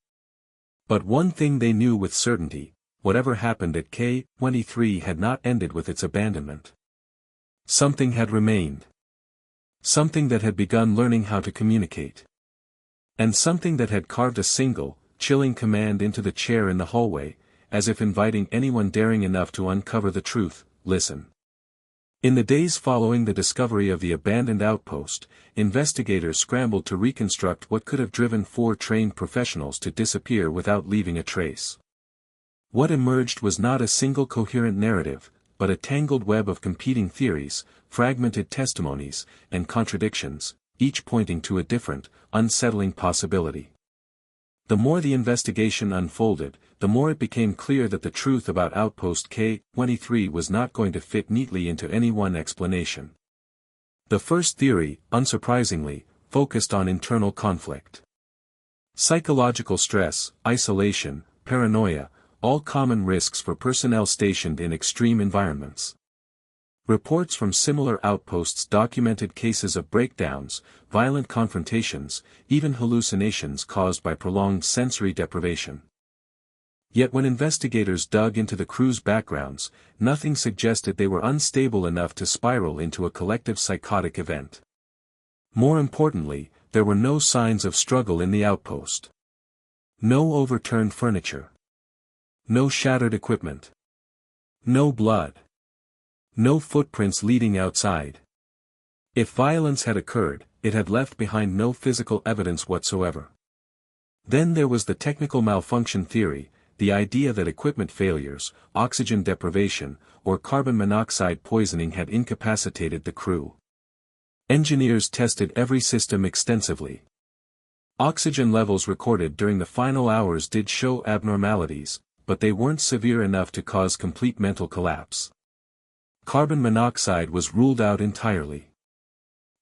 But one thing they knew with certainty: whatever happened at K-23 had not ended with its abandonment. Something had remained. Something that had begun learning how to communicate. And something that had carved a single, chilling command into the chair in the hallway, as if inviting anyone daring enough to uncover the truth: listen. In the days following the discovery of the abandoned outpost, investigators scrambled to reconstruct what could have driven 4 trained professionals to disappear without leaving a trace. What emerged was not a single coherent narrative, but a tangled web of competing theories, fragmented testimonies, and contradictions, each pointing to a different, unsettling possibility. The more the investigation unfolded, the more it became clear that the truth about Outpost K-23 was not going to fit neatly into any one explanation. The first theory, unsurprisingly, focused on internal conflict. Psychological stress, isolation, paranoia, all common risks for personnel stationed in extreme environments. Reports from similar outposts documented cases of breakdowns, violent confrontations, even hallucinations caused by prolonged sensory deprivation. Yet when investigators dug into the crew's backgrounds, nothing suggested they were unstable enough to spiral into a collective psychotic event. More importantly, there were no signs of struggle in the outpost. No overturned furniture. No shattered equipment. No blood. No footprints leading outside. If violence had occurred, it had left behind no physical evidence whatsoever. Then there was the technical malfunction theory, the idea that equipment failures, oxygen deprivation, or carbon monoxide poisoning had incapacitated the crew. Engineers tested every system extensively. Oxygen levels recorded during the final hours did show abnormalities, but they weren't severe enough to cause complete mental collapse. Carbon monoxide was ruled out entirely.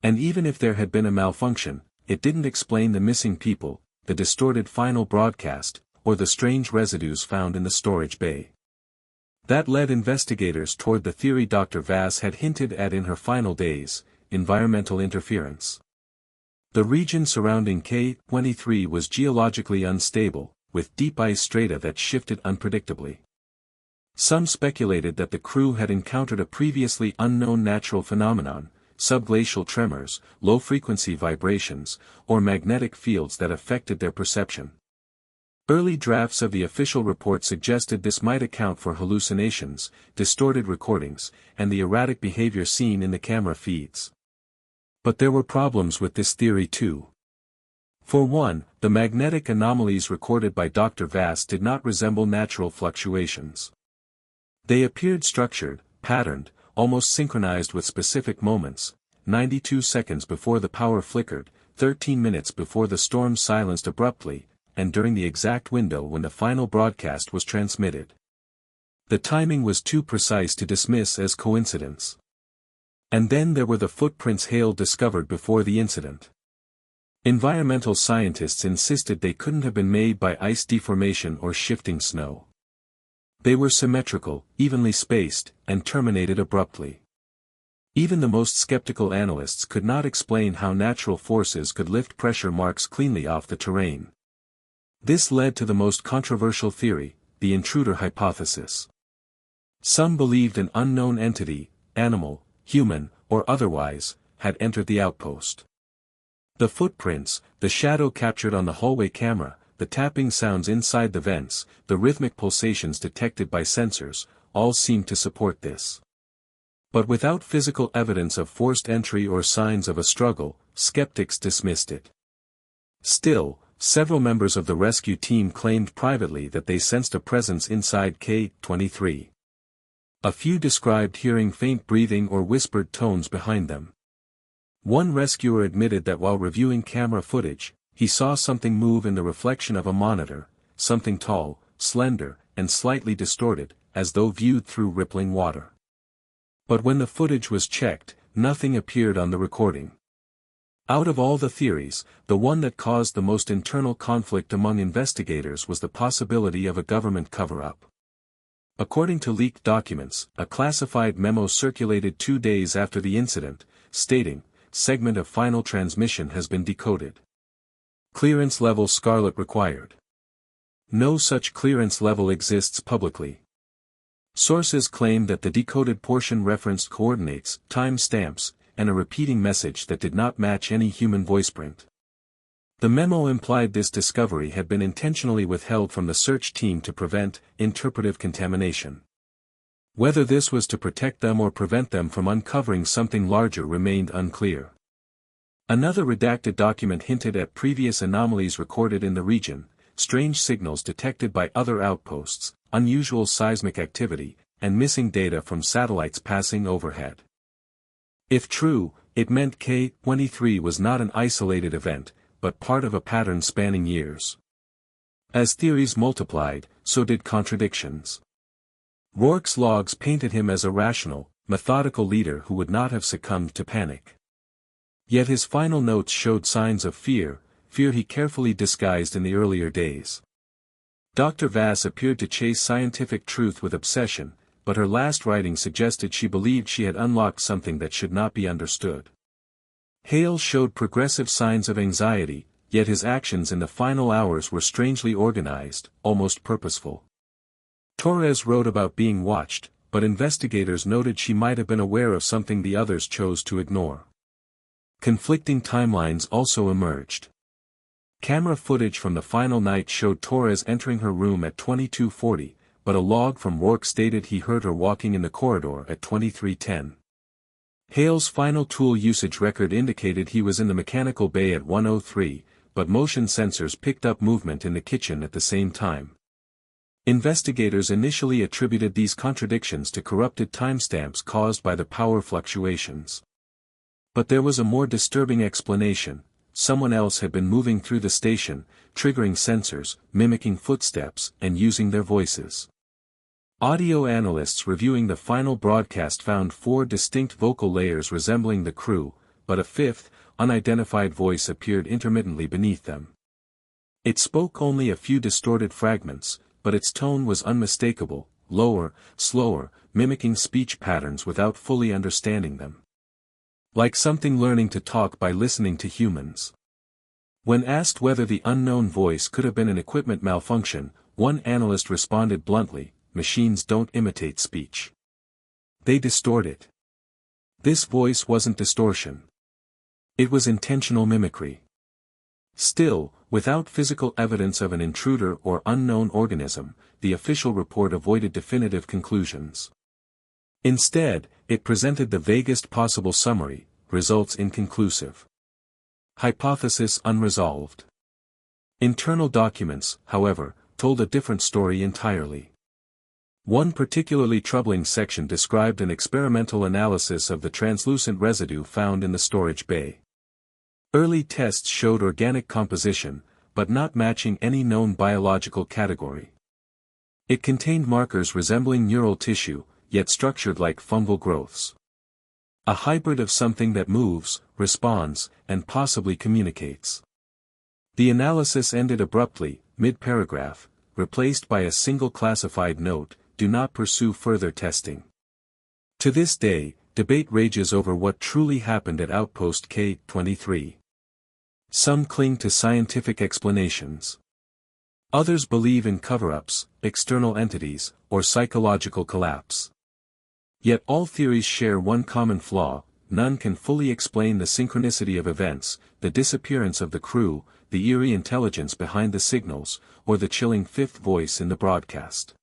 And even if there had been a malfunction, it didn't explain the missing people, the distorted final broadcast, or the strange residues found in the storage bay. That led investigators toward the theory Dr. Vass had hinted at in her final days: environmental interference. The region surrounding K-23 was geologically unstable, with deep ice strata that shifted unpredictably. Some speculated that the crew had encountered a previously unknown natural phenomenon, subglacial tremors, low-frequency vibrations, or magnetic fields that affected their perception. Early drafts of the official report suggested this might account for hallucinations, distorted recordings, and the erratic behavior seen in the camera feeds. But there were problems with this theory too. For one, the magnetic anomalies recorded by Dr. Vass did not resemble natural fluctuations. They appeared structured, patterned, almost synchronized with specific moments: 92 seconds before the power flickered, 13 minutes before the storm silenced abruptly, and during the exact window when the final broadcast was transmitted. The timing was too precise to dismiss as coincidence. And then there were the footprints Hale discovered before the incident. Environmental scientists insisted they couldn't have been made by ice deformation or shifting snow. They were symmetrical, evenly spaced, and terminated abruptly. Even the most skeptical analysts could not explain how natural forces could lift pressure marks cleanly off the terrain. This led to the most controversial theory, the intruder hypothesis. Some believed an unknown entity, animal, human, or otherwise, had entered the outpost. The footprints, the shadow captured on the hallway camera, the tapping sounds inside the vents, the rhythmic pulsations detected by sensors, all seemed to support this. But without physical evidence of forced entry or signs of a struggle, skeptics dismissed it. Still, several members of the rescue team claimed privately that they sensed a presence inside K-23. A few described hearing faint breathing or whispered tones behind them. One rescuer admitted that while reviewing camera footage, he saw something move in the reflection of a monitor, something tall, slender, and slightly distorted, as though viewed through rippling water. But when the footage was checked, nothing appeared on the recording. Out of all the theories, the one that caused the most internal conflict among investigators was the possibility of a government cover-up. According to leaked documents, a classified memo circulated 2 days after the incident, stating, "Segment of final transmission has been decoded. Clearance level Scarlet required." No such clearance level exists publicly. Sources claim that the decoded portion referenced coordinates, time stamps, and a repeating message that did not match any human voiceprint. The memo implied this discovery had been intentionally withheld from the search team to prevent interpretive contamination. Whether this was to protect them or prevent them from uncovering something larger remained unclear. Another redacted document hinted at previous anomalies recorded in the region, strange signals detected by other outposts, unusual seismic activity, and missing data from satellites passing overhead. If true, it meant K-23 was not an isolated event, but part of a pattern spanning years. As theories multiplied, so did contradictions. Rourke's logs painted him as a rational, methodical leader who would not have succumbed to panic. Yet his final notes showed signs of fear, fear he carefully disguised in the earlier days. Dr. Vass appeared to chase scientific truth with obsession, but her last writing suggested she believed she had unlocked something that should not be understood. Hale showed progressive signs of anxiety, yet his actions in the final hours were strangely organized, almost purposeful. Torres wrote about being watched, but investigators noted she might have been aware of something the others chose to ignore. Conflicting timelines also emerged. Camera footage from the final night showed Torres entering her room at 22:40, but a log from Rourke stated he heard her walking in the corridor at 23:10. Hale's final tool usage record indicated he was in the mechanical bay at 1:03, but motion sensors picked up movement in the kitchen at the same time. Investigators initially attributed these contradictions to corrupted timestamps caused by the power fluctuations. But there was a more disturbing explanation: someone else had been moving through the station, triggering sensors, mimicking footsteps, and using their voices. Audio analysts reviewing the final broadcast found 4 distinct vocal layers resembling the crew, but a 5th, unidentified voice appeared intermittently beneath them. It spoke only a few distorted fragments, but its tone was unmistakable, lower, slower, mimicking speech patterns without fully understanding them. Like something learning to talk by listening to humans. When asked whether the unknown voice could have been an equipment malfunction, one analyst responded bluntly, "Machines don't imitate speech. They distort it." This voice wasn't distortion. It was intentional mimicry. Still, without physical evidence of an intruder or unknown organism, the official report avoided definitive conclusions. Instead, it presented the vaguest possible summary: results inconclusive. Hypothesis unresolved. Internal documents, however, told a different story entirely. One particularly troubling section described an experimental analysis of the translucent residue found in the storage bay. Early tests showed organic composition, but not matching any known biological category. It contained markers resembling neural tissue, yet structured like fungal growths. A hybrid of something that moves, responds, and possibly communicates. The analysis ended abruptly, mid-paragraph, replaced by a single classified note: "Do not pursue further testing." To this day, debate rages over what truly happened at Outpost K-23. Some cling to scientific explanations. Others believe in cover-ups, external entities, or psychological collapse. Yet all theories share one common flaw: none can fully explain the synchronicity of events, the disappearance of the crew, the eerie intelligence behind the signals, or the chilling 5th voice in the broadcast.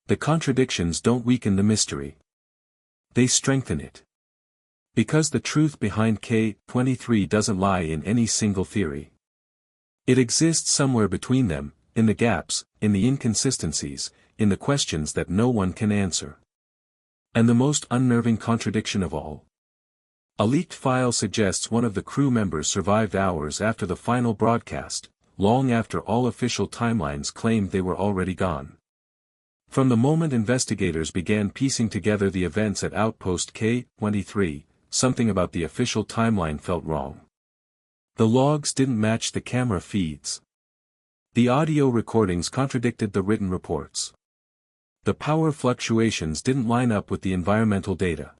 The contradictions don't weaken the mystery. They strengthen it. Because the truth behind K-23 doesn't lie in any single theory. It exists somewhere between them, in the gaps, in the inconsistencies, in the questions that no one can answer. And the most unnerving contradiction of all. A leaked file suggests one of the crew members survived hours after the final broadcast, long after all official timelines claimed they were already gone. From the moment investigators began piecing together the events at Outpost K-23, something about the official timeline felt wrong. The logs didn't match the camera feeds. The audio recordings contradicted the written reports. The power fluctuations didn't line up with the environmental data.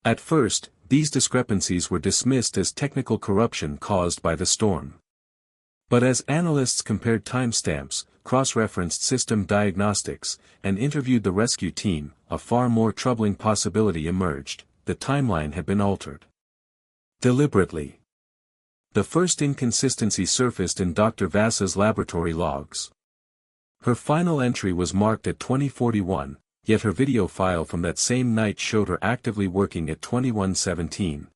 At first, these discrepancies were dismissed as technical corruption caused by the storm. But as analysts compared timestamps, cross-referenced system diagnostics, and interviewed the rescue team, a far more troubling possibility emerged: the timeline had been altered. Deliberately. The first inconsistency surfaced in Dr. Vass's laboratory logs. Her final entry was marked at 2041, yet her video file from that same night showed her actively working at 2117.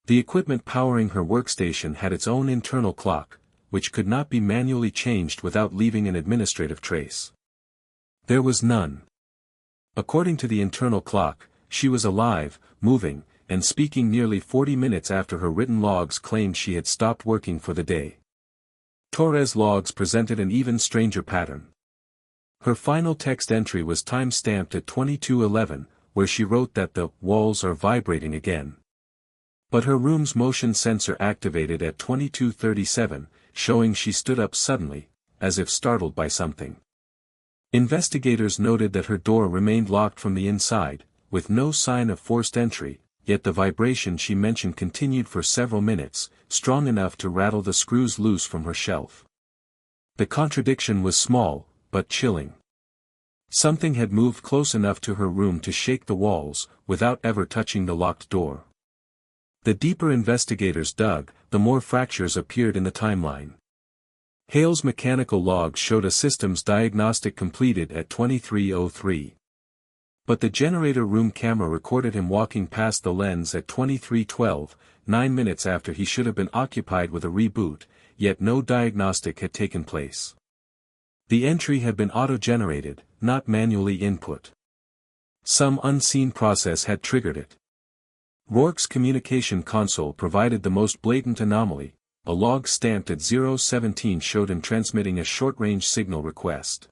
The equipment powering her workstation had its own internal clock, which could not be manually changed without leaving an administrative trace. There was none. According to the internal clock, she was alive, moving, and speaking nearly 40 minutes after her written logs claimed she had stopped working for the day. Torres' logs presented an even stranger pattern. Her final text entry was time-stamped at 22:11, where she wrote that the walls are vibrating again. But her room's motion sensor activated at 22:37, showing she stood up suddenly, as if startled by something. Investigators noted that her door remained locked from the inside, with no sign of forced entry, yet the vibration she mentioned continued for several minutes, strong enough to rattle the screws loose from her shelf. The contradiction was small, but chilling. Something had moved close enough to her room to shake the walls, without ever touching the locked door. The deeper investigators dug, the more fractures appeared in the timeline. Hale's mechanical logs showed a systems diagnostic completed at 23:03. But the generator room camera recorded him walking past the lens at 23:12, 9 minutes after he should have been occupied with a reboot, yet no diagnostic had taken place. The entry had been auto-generated, not manually input. Some unseen process had triggered it. Rourke's communication console provided the most blatant anomaly. A log stamped at 017 showed him transmitting a short-range signal request.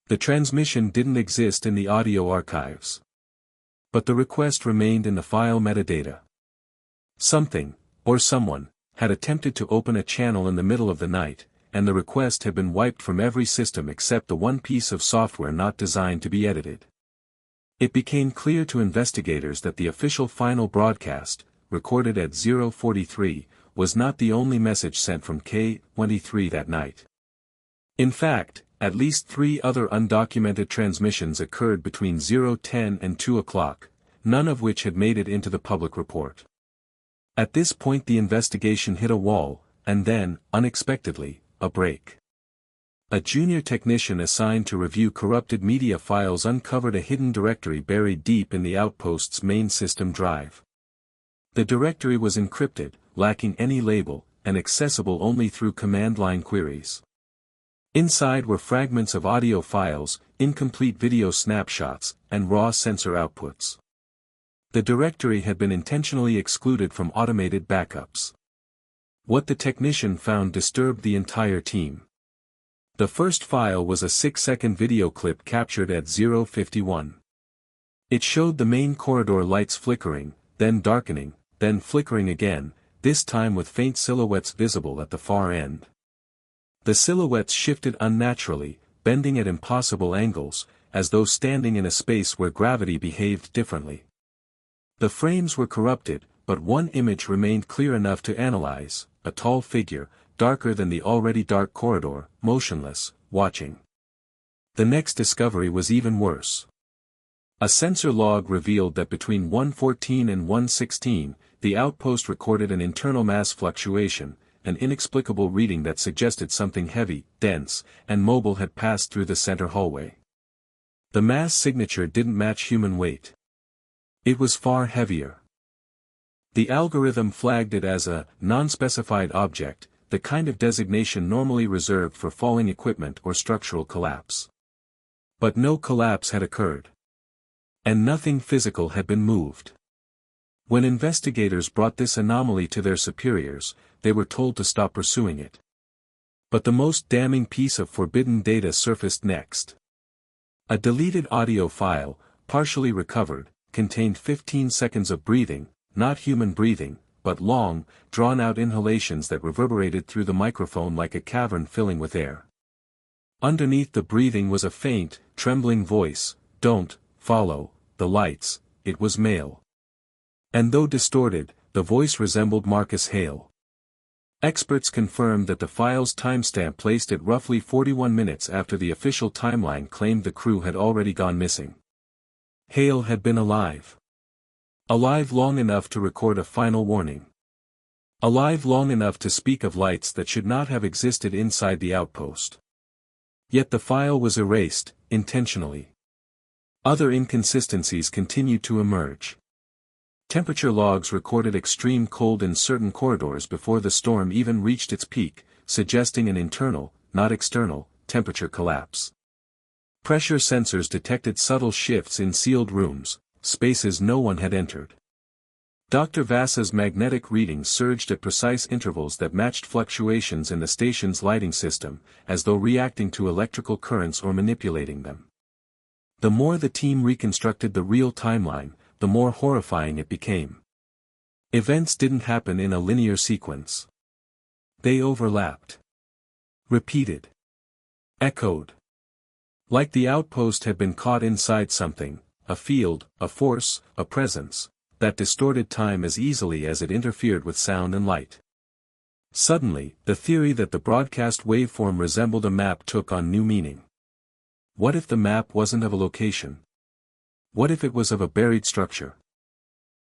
The transmission didn't exist in the audio archives. But the request remained in the file metadata. Something, or someone, had attempted to open a channel in the middle of the night, and the request had been wiped from every system except the one piece of software not designed to be edited. It became clear to investigators that the official final broadcast, recorded at 0:43, was not the only message sent from K-23 that night. In fact, at least 3 other undocumented transmissions occurred between 0:10 and 2 o'clock, none of which had made it into the public report. At this point the investigation hit a wall, and then, unexpectedly, a break. A junior technician assigned to review corrupted media files uncovered a hidden directory buried deep in the Outpost's main system drive. The directory was encrypted, lacking any label, and accessible only through command line queries. Inside were fragments of audio files, incomplete video snapshots, and raw sensor outputs. The directory had been intentionally excluded from automated backups. What the technician found disturbed the entire team. The first file was a 6-second video clip captured at 0:51. It showed the main corridor lights flickering, then darkening, then flickering again, this time with faint silhouettes visible at the far end. The silhouettes shifted unnaturally, bending at impossible angles, as though standing in a space where gravity behaved differently. The frames were corrupted, but one image remained clear enough to analyze: a tall figure, darker than the already dark corridor, motionless, watching. The next discovery was even worse. A sensor log revealed that between 1:14 and 1:16, the Outpost recorded an internal mass fluctuation, an inexplicable reading that suggested something heavy, dense, and mobile had passed through the center hallway. The mass signature didn't match human weight. It was far heavier. The algorithm flagged it as a non-specified object, the kind of designation normally reserved for falling equipment or structural collapse. But no collapse had occurred. And nothing physical had been moved. When investigators brought this anomaly to their superiors, they were told to stop pursuing it. But the most damning piece of forbidden data surfaced next. A deleted audio file, partially recovered, contained 15 seconds of breathing, not human breathing, but long, drawn-out inhalations that reverberated through the microphone like a cavern filling with air. Underneath the breathing was a faint, trembling voice: "Don't follow the lights." It was male. And though distorted, the voice resembled Marcus Hale. Experts confirmed that the file's timestamp placed it roughly 41 minutes after the official timeline claimed the crew had already gone missing. Hale had been alive. Alive long enough to record a final warning. Alive long enough to speak of lights that should not have existed inside the Outpost. Yet the file was erased, intentionally. Other inconsistencies continued to emerge. Temperature logs recorded extreme cold in certain corridors before the storm even reached its peak, suggesting an internal, not external, temperature collapse. Pressure sensors detected subtle shifts in sealed rooms, spaces no one had entered. Dr. Vasa's magnetic readings surged at precise intervals that matched fluctuations in the station's lighting system, as though reacting to electrical currents or manipulating them. The more the team reconstructed the real timeline, the more horrifying it became. Events didn't happen in a linear sequence. They overlapped. Repeated. Echoed. Like the outpost had been caught inside something, a field, a force, a presence, that distorted time as easily as it interfered with sound and light. Suddenly, the theory that the broadcast waveform resembled a map took on new meaning. What if the map wasn't of a location? What if it was of a buried structure?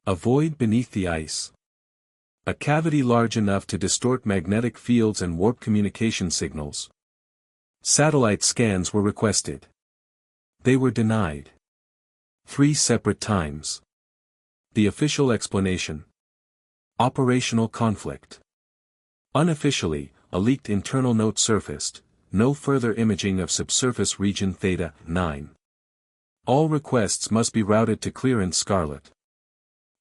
A void beneath the ice. A cavity large enough to distort magnetic fields and warp communication signals. Satellite scans were requested. They were denied. 3 separate times. The official explanation. Operational conflict. Unofficially, a leaked internal note surfaced, no further imaging of subsurface region Theta 9. All requests must be routed to Clearance Scarlet.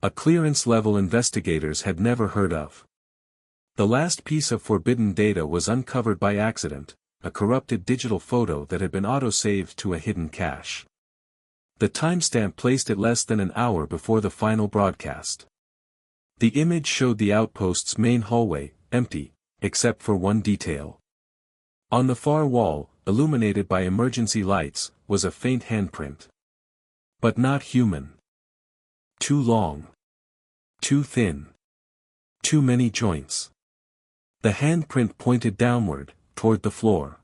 A clearance level investigators had never heard of. The last piece of forbidden data was uncovered by accident, a corrupted digital photo that had been auto-saved to a hidden cache. The timestamp placed it less than an hour before the final broadcast. The image showed the outpost's main hallway, empty, except for one detail. On the far wall, illuminated by emergency lights, was a faint handprint. But not human. Too long. Too thin. Too many joints. The handprint pointed downward, toward the floor.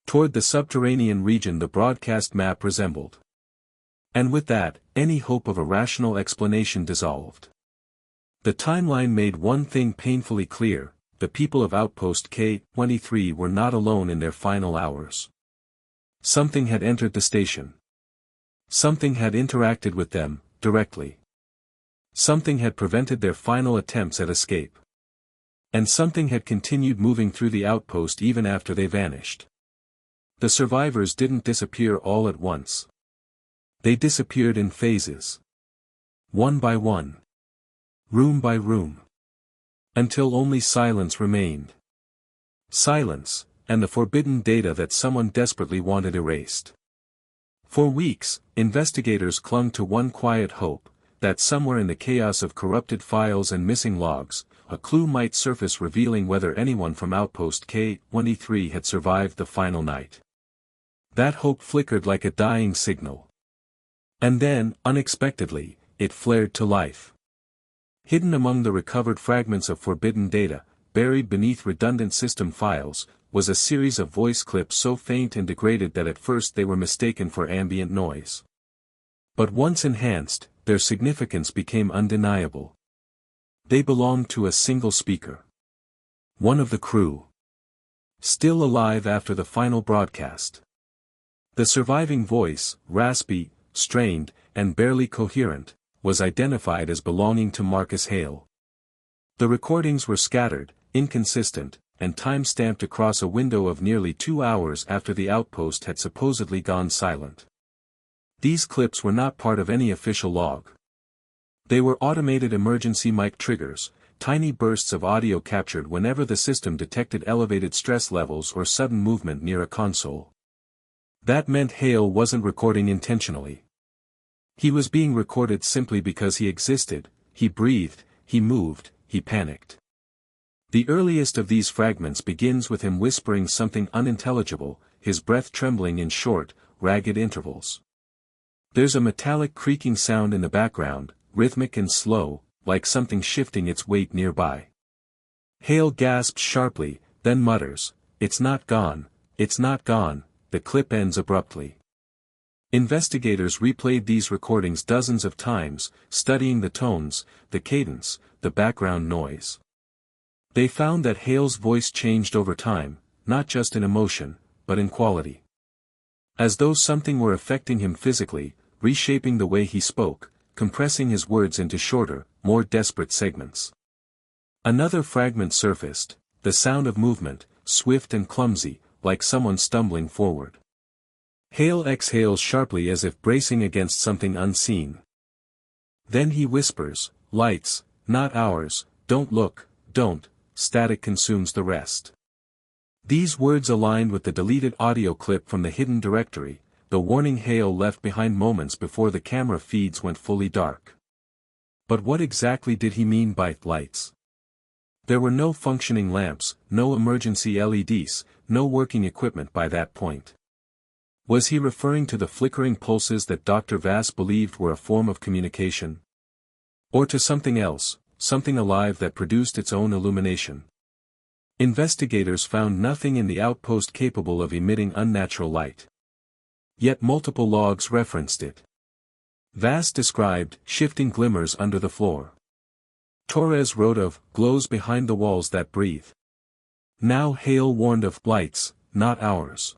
Toward the subterranean region the broadcast map resembled. And with that, any hope of a rational explanation dissolved. The timeline made one thing painfully clear: the people of Outpost K-23 were not alone in their final hours. Something had entered the station. Something had interacted with them, directly. Something had prevented their final attempts at escape. And something had continued moving through the outpost even after they vanished. The survivors didn't disappear all at once. They disappeared in phases. One by one. Room by room. Until only silence remained. Silence, and the forbidden data that someone desperately wanted erased. For weeks, investigators clung to one quiet hope, that somewhere in the chaos of corrupted files and missing logs, a clue might surface revealing whether anyone from Outpost K-23 had survived the final night. That hope flickered like a dying signal. And then, unexpectedly, it flared to life. Hidden among the recovered fragments of forbidden data, buried beneath redundant system files, was a series of voice clips so faint and degraded that at first they were mistaken for ambient noise. But once enhanced, their significance became undeniable. They belonged to a single speaker. One of the crew. Still alive after the final broadcast. The surviving voice, raspy, strained, and barely coherent, was identified as belonging to Marcus Hale. The recordings were scattered, inconsistent, and time-stamped across a window of nearly 2 hours after the outpost had supposedly gone silent. These clips were not part of any official log. They were automated emergency mic triggers, tiny bursts of audio captured whenever the system detected elevated stress levels or sudden movement near a console. That meant Hale wasn't recording intentionally. He was being recorded simply because he existed, he breathed, he moved, he panicked. The earliest of these fragments begins with him whispering something unintelligible, his breath trembling in short, ragged intervals. There's a metallic creaking sound in the background, rhythmic and slow, like something shifting its weight nearby. Hale gasps sharply, then mutters, "It's not gone, it's not gone." The clip ends abruptly. Investigators replayed these recordings dozens of times, studying the tones, the cadence, the background noise. They found that Hale's voice changed over time, not just in emotion, but in quality. As though something were affecting him physically, reshaping the way he spoke, compressing his words into shorter, more desperate segments. Another fragment surfaced, the sound of movement, swift and clumsy, like someone stumbling forward. Hale exhales sharply as if bracing against something unseen. Then he whispers, "Lights, not ours, don't look, don't." Static consumes the rest. These words aligned with the deleted audio clip from the hidden directory, the warning Hale left behind moments before the camera feeds went fully dark. But what exactly did he mean by lights? There were no functioning lamps, no emergency LEDs, no working equipment by that point. Was he referring to the flickering pulses that Dr. Vass believed were a form of communication? Or to something else, something alive that produced its own illumination? Investigators found nothing in the outpost capable of emitting unnatural light. Yet multiple logs referenced it. Vass described shifting glimmers under the floor. Torres wrote of glows behind the walls that breathe. Now Hale warned of lights, not ours.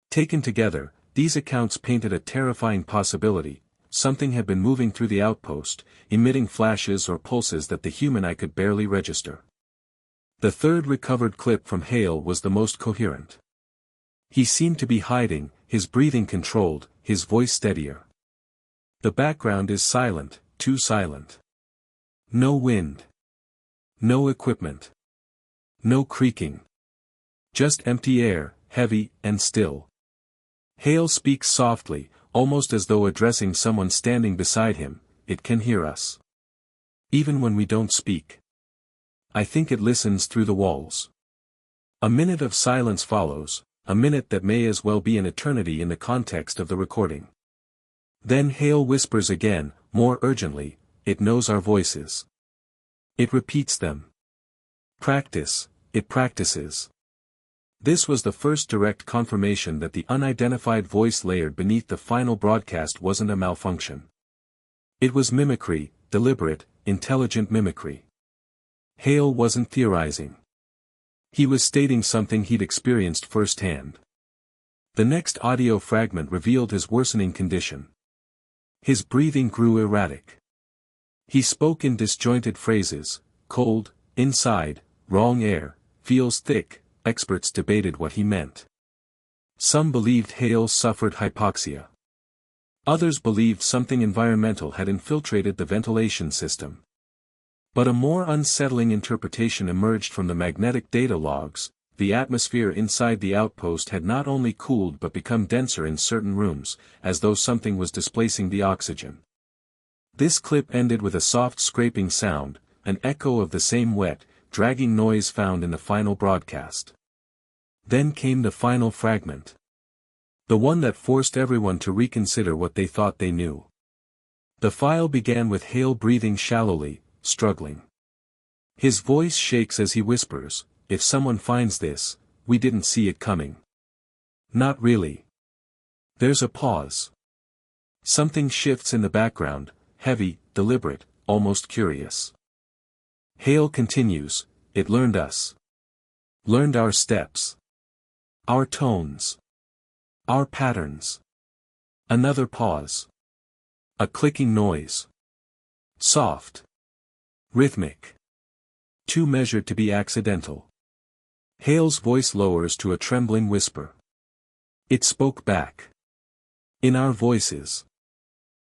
Taken together, these accounts painted a terrifying possibility. Something had been moving through the outpost, emitting flashes or pulses that the human eye could barely register. The third recovered clip from Hale was the most coherent. He seemed to be hiding, his breathing controlled, his voice steadier. The background is silent, too silent. No wind. No equipment. No creaking. Just empty air, heavy and still. Hale speaks softly, almost as though addressing someone standing beside him. It can hear us. Even when we don't speak. I think it listens through the walls. A minute of silence follows, a minute that may as well be an eternity in the context of the recording. Then Hale whispers again, more urgently, it knows our voices. It repeats them. Practice, it practices. This was the first direct confirmation that the unidentified voice layered beneath the final broadcast wasn't a malfunction. It was mimicry, deliberate, intelligent mimicry. Hale wasn't theorizing. He was stating something he'd experienced firsthand. The next audio fragment revealed his worsening condition. His breathing grew erratic. He spoke in disjointed phrases, cold, inside, wrong air, feels thick. Experts debated what he meant. Some believed Hale suffered hypoxia. Others believed something environmental had infiltrated the ventilation system. But a more unsettling interpretation emerged from the magnetic data logs. The atmosphere inside the outpost had not only cooled but become denser in certain rooms, as though something was displacing the oxygen. This clip ended with a soft scraping sound, an echo of the same wet, dragging noise found in the final broadcast. Then came the final fragment. The one that forced everyone to reconsider what they thought they knew. The file began with Hale breathing shallowly, struggling. His voice shakes as he whispers, if someone finds this, we didn't see it coming. Not really. There's a pause. Something shifts in the background, heavy, deliberate, almost curious. Hale continues, it learned us. Learned our steps. Our tones. Our patterns. Another pause. A clicking noise. Soft. Rhythmic. Too measured to be accidental. Hale's voice lowers to a trembling whisper. It spoke back. In our voices.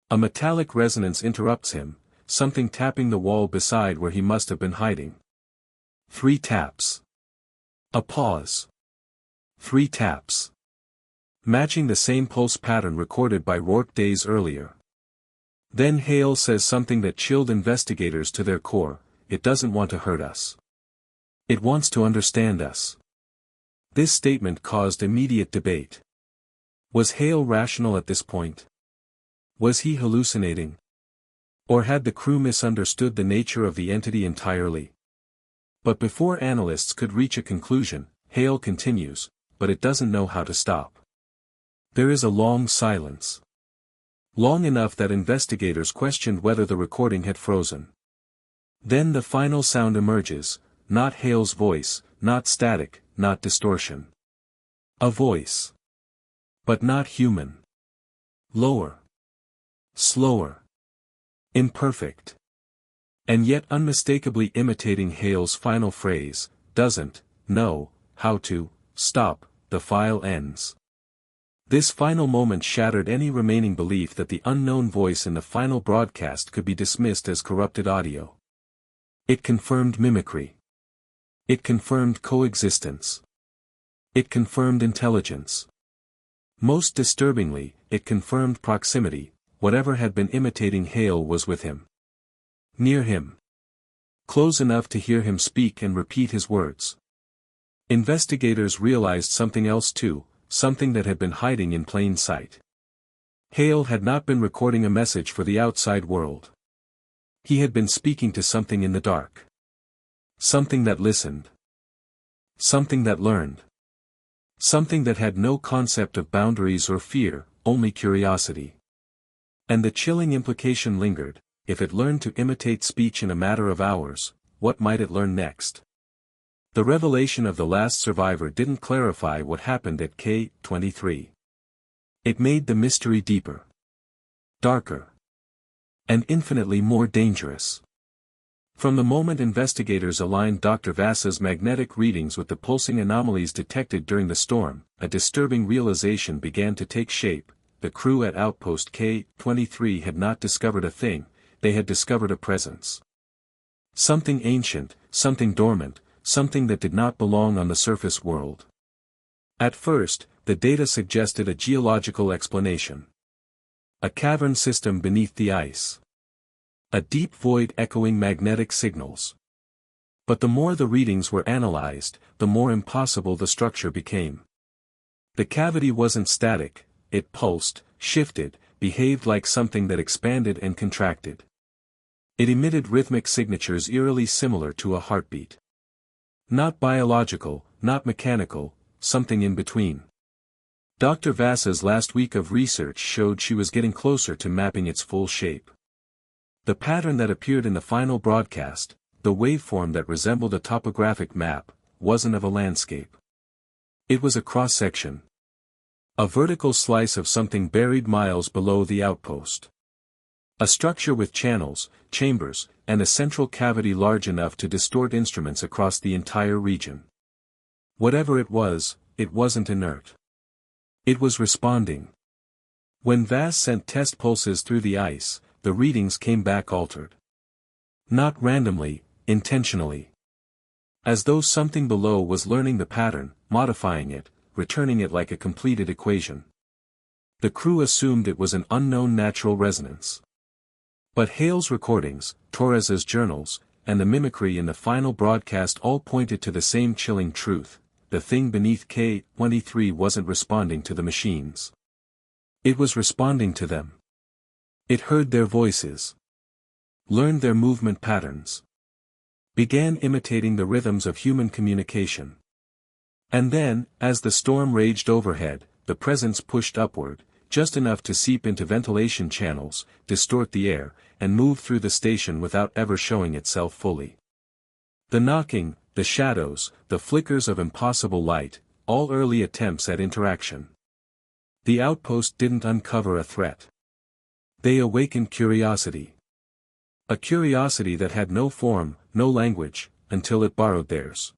A metallic resonance interrupts him, something tapping the wall beside where he must have been hiding. 3 taps. A pause. 3 taps. Matching the same pulse pattern recorded by Rourke days earlier. Then Hale says something that chilled investigators to their core, it doesn't want to hurt us. It wants to understand us. This statement caused immediate debate. Was Hale rational at this point? Was he hallucinating? Or had the crew misunderstood the nature of the entity entirely? But before analysts could reach a conclusion, Hale continues, but it doesn't know how to stop. There is a long silence. Long enough that investigators questioned whether the recording had frozen. Then the final sound emerges, not Hale's voice, not static, not distortion. A voice. But not human. Lower. Slower. Imperfect. And yet unmistakably imitating Hale's final phrase, doesn't know how to stop. The file ends. This final moment shattered any remaining belief that the unknown voice in the final broadcast could be dismissed as corrupted audio. It confirmed mimicry. It confirmed coexistence. It confirmed intelligence. Most disturbingly, it confirmed proximity. Whatever had been imitating Hale was with him. Near him. Close enough to hear him speak and repeat his words. Investigators realized something else too, something that had been hiding in plain sight. Hale had not been recording a message for the outside world. He had been speaking to something in the dark. Something that listened. Something that learned. Something that had no concept of boundaries or fear, only curiosity. And the chilling implication lingered: if it learned to imitate speech in a matter of hours, what might it learn next? The revelation of the last survivor didn't clarify what happened at K-23. It made the mystery deeper, darker, and infinitely more dangerous. From the moment investigators aligned Dr. Vasa's magnetic readings with the pulsing anomalies detected during the storm, a disturbing realization began to take shape. The crew at Outpost K-23 had not discovered a thing, they had discovered a presence. Something ancient, something dormant, something that did not belong on the surface world. At first, the data suggested a geological explanation. A cavern system beneath the ice. A deep void echoing magnetic signals. But the more the readings were analyzed, the more impossible the structure became. The cavity wasn't static, it pulsed, shifted, behaved like something that expanded and contracted. It emitted rhythmic signatures eerily similar to a heartbeat. Not biological, not mechanical, something in between. Dr. Vasa's last week of research showed she was getting closer to mapping its full shape. The pattern that appeared in the final broadcast, the waveform that resembled a topographic map, wasn't of a landscape. It was a cross-section. A vertical slice of something buried miles below the outpost. A structure with channels, chambers, and a central cavity large enough to distort instruments across the entire region. Whatever it wasn't inert. It was responding. When Vas sent test pulses through the ice, the readings came back altered. Not randomly, intentionally. As though something below was learning the pattern, modifying it, returning it like a completed equation. The crew assumed it was an unknown natural resonance. But Hale's recordings, Torres's journals, and the mimicry in the final broadcast all pointed to the same chilling truth: the thing beneath K-23 wasn't responding to the machines. It was responding to them. It heard their voices. Learned their movement patterns. Began imitating the rhythms of human communication. And then, as the storm raged overhead, the presence pushed upward, just enough to seep into ventilation channels, distort the air, and move through the station without ever showing itself fully. The knocking, the shadows, the flickers of impossible light, all early attempts at interaction. The outpost didn't uncover a threat. They awakened curiosity. A curiosity that had no form, no language, until it borrowed theirs.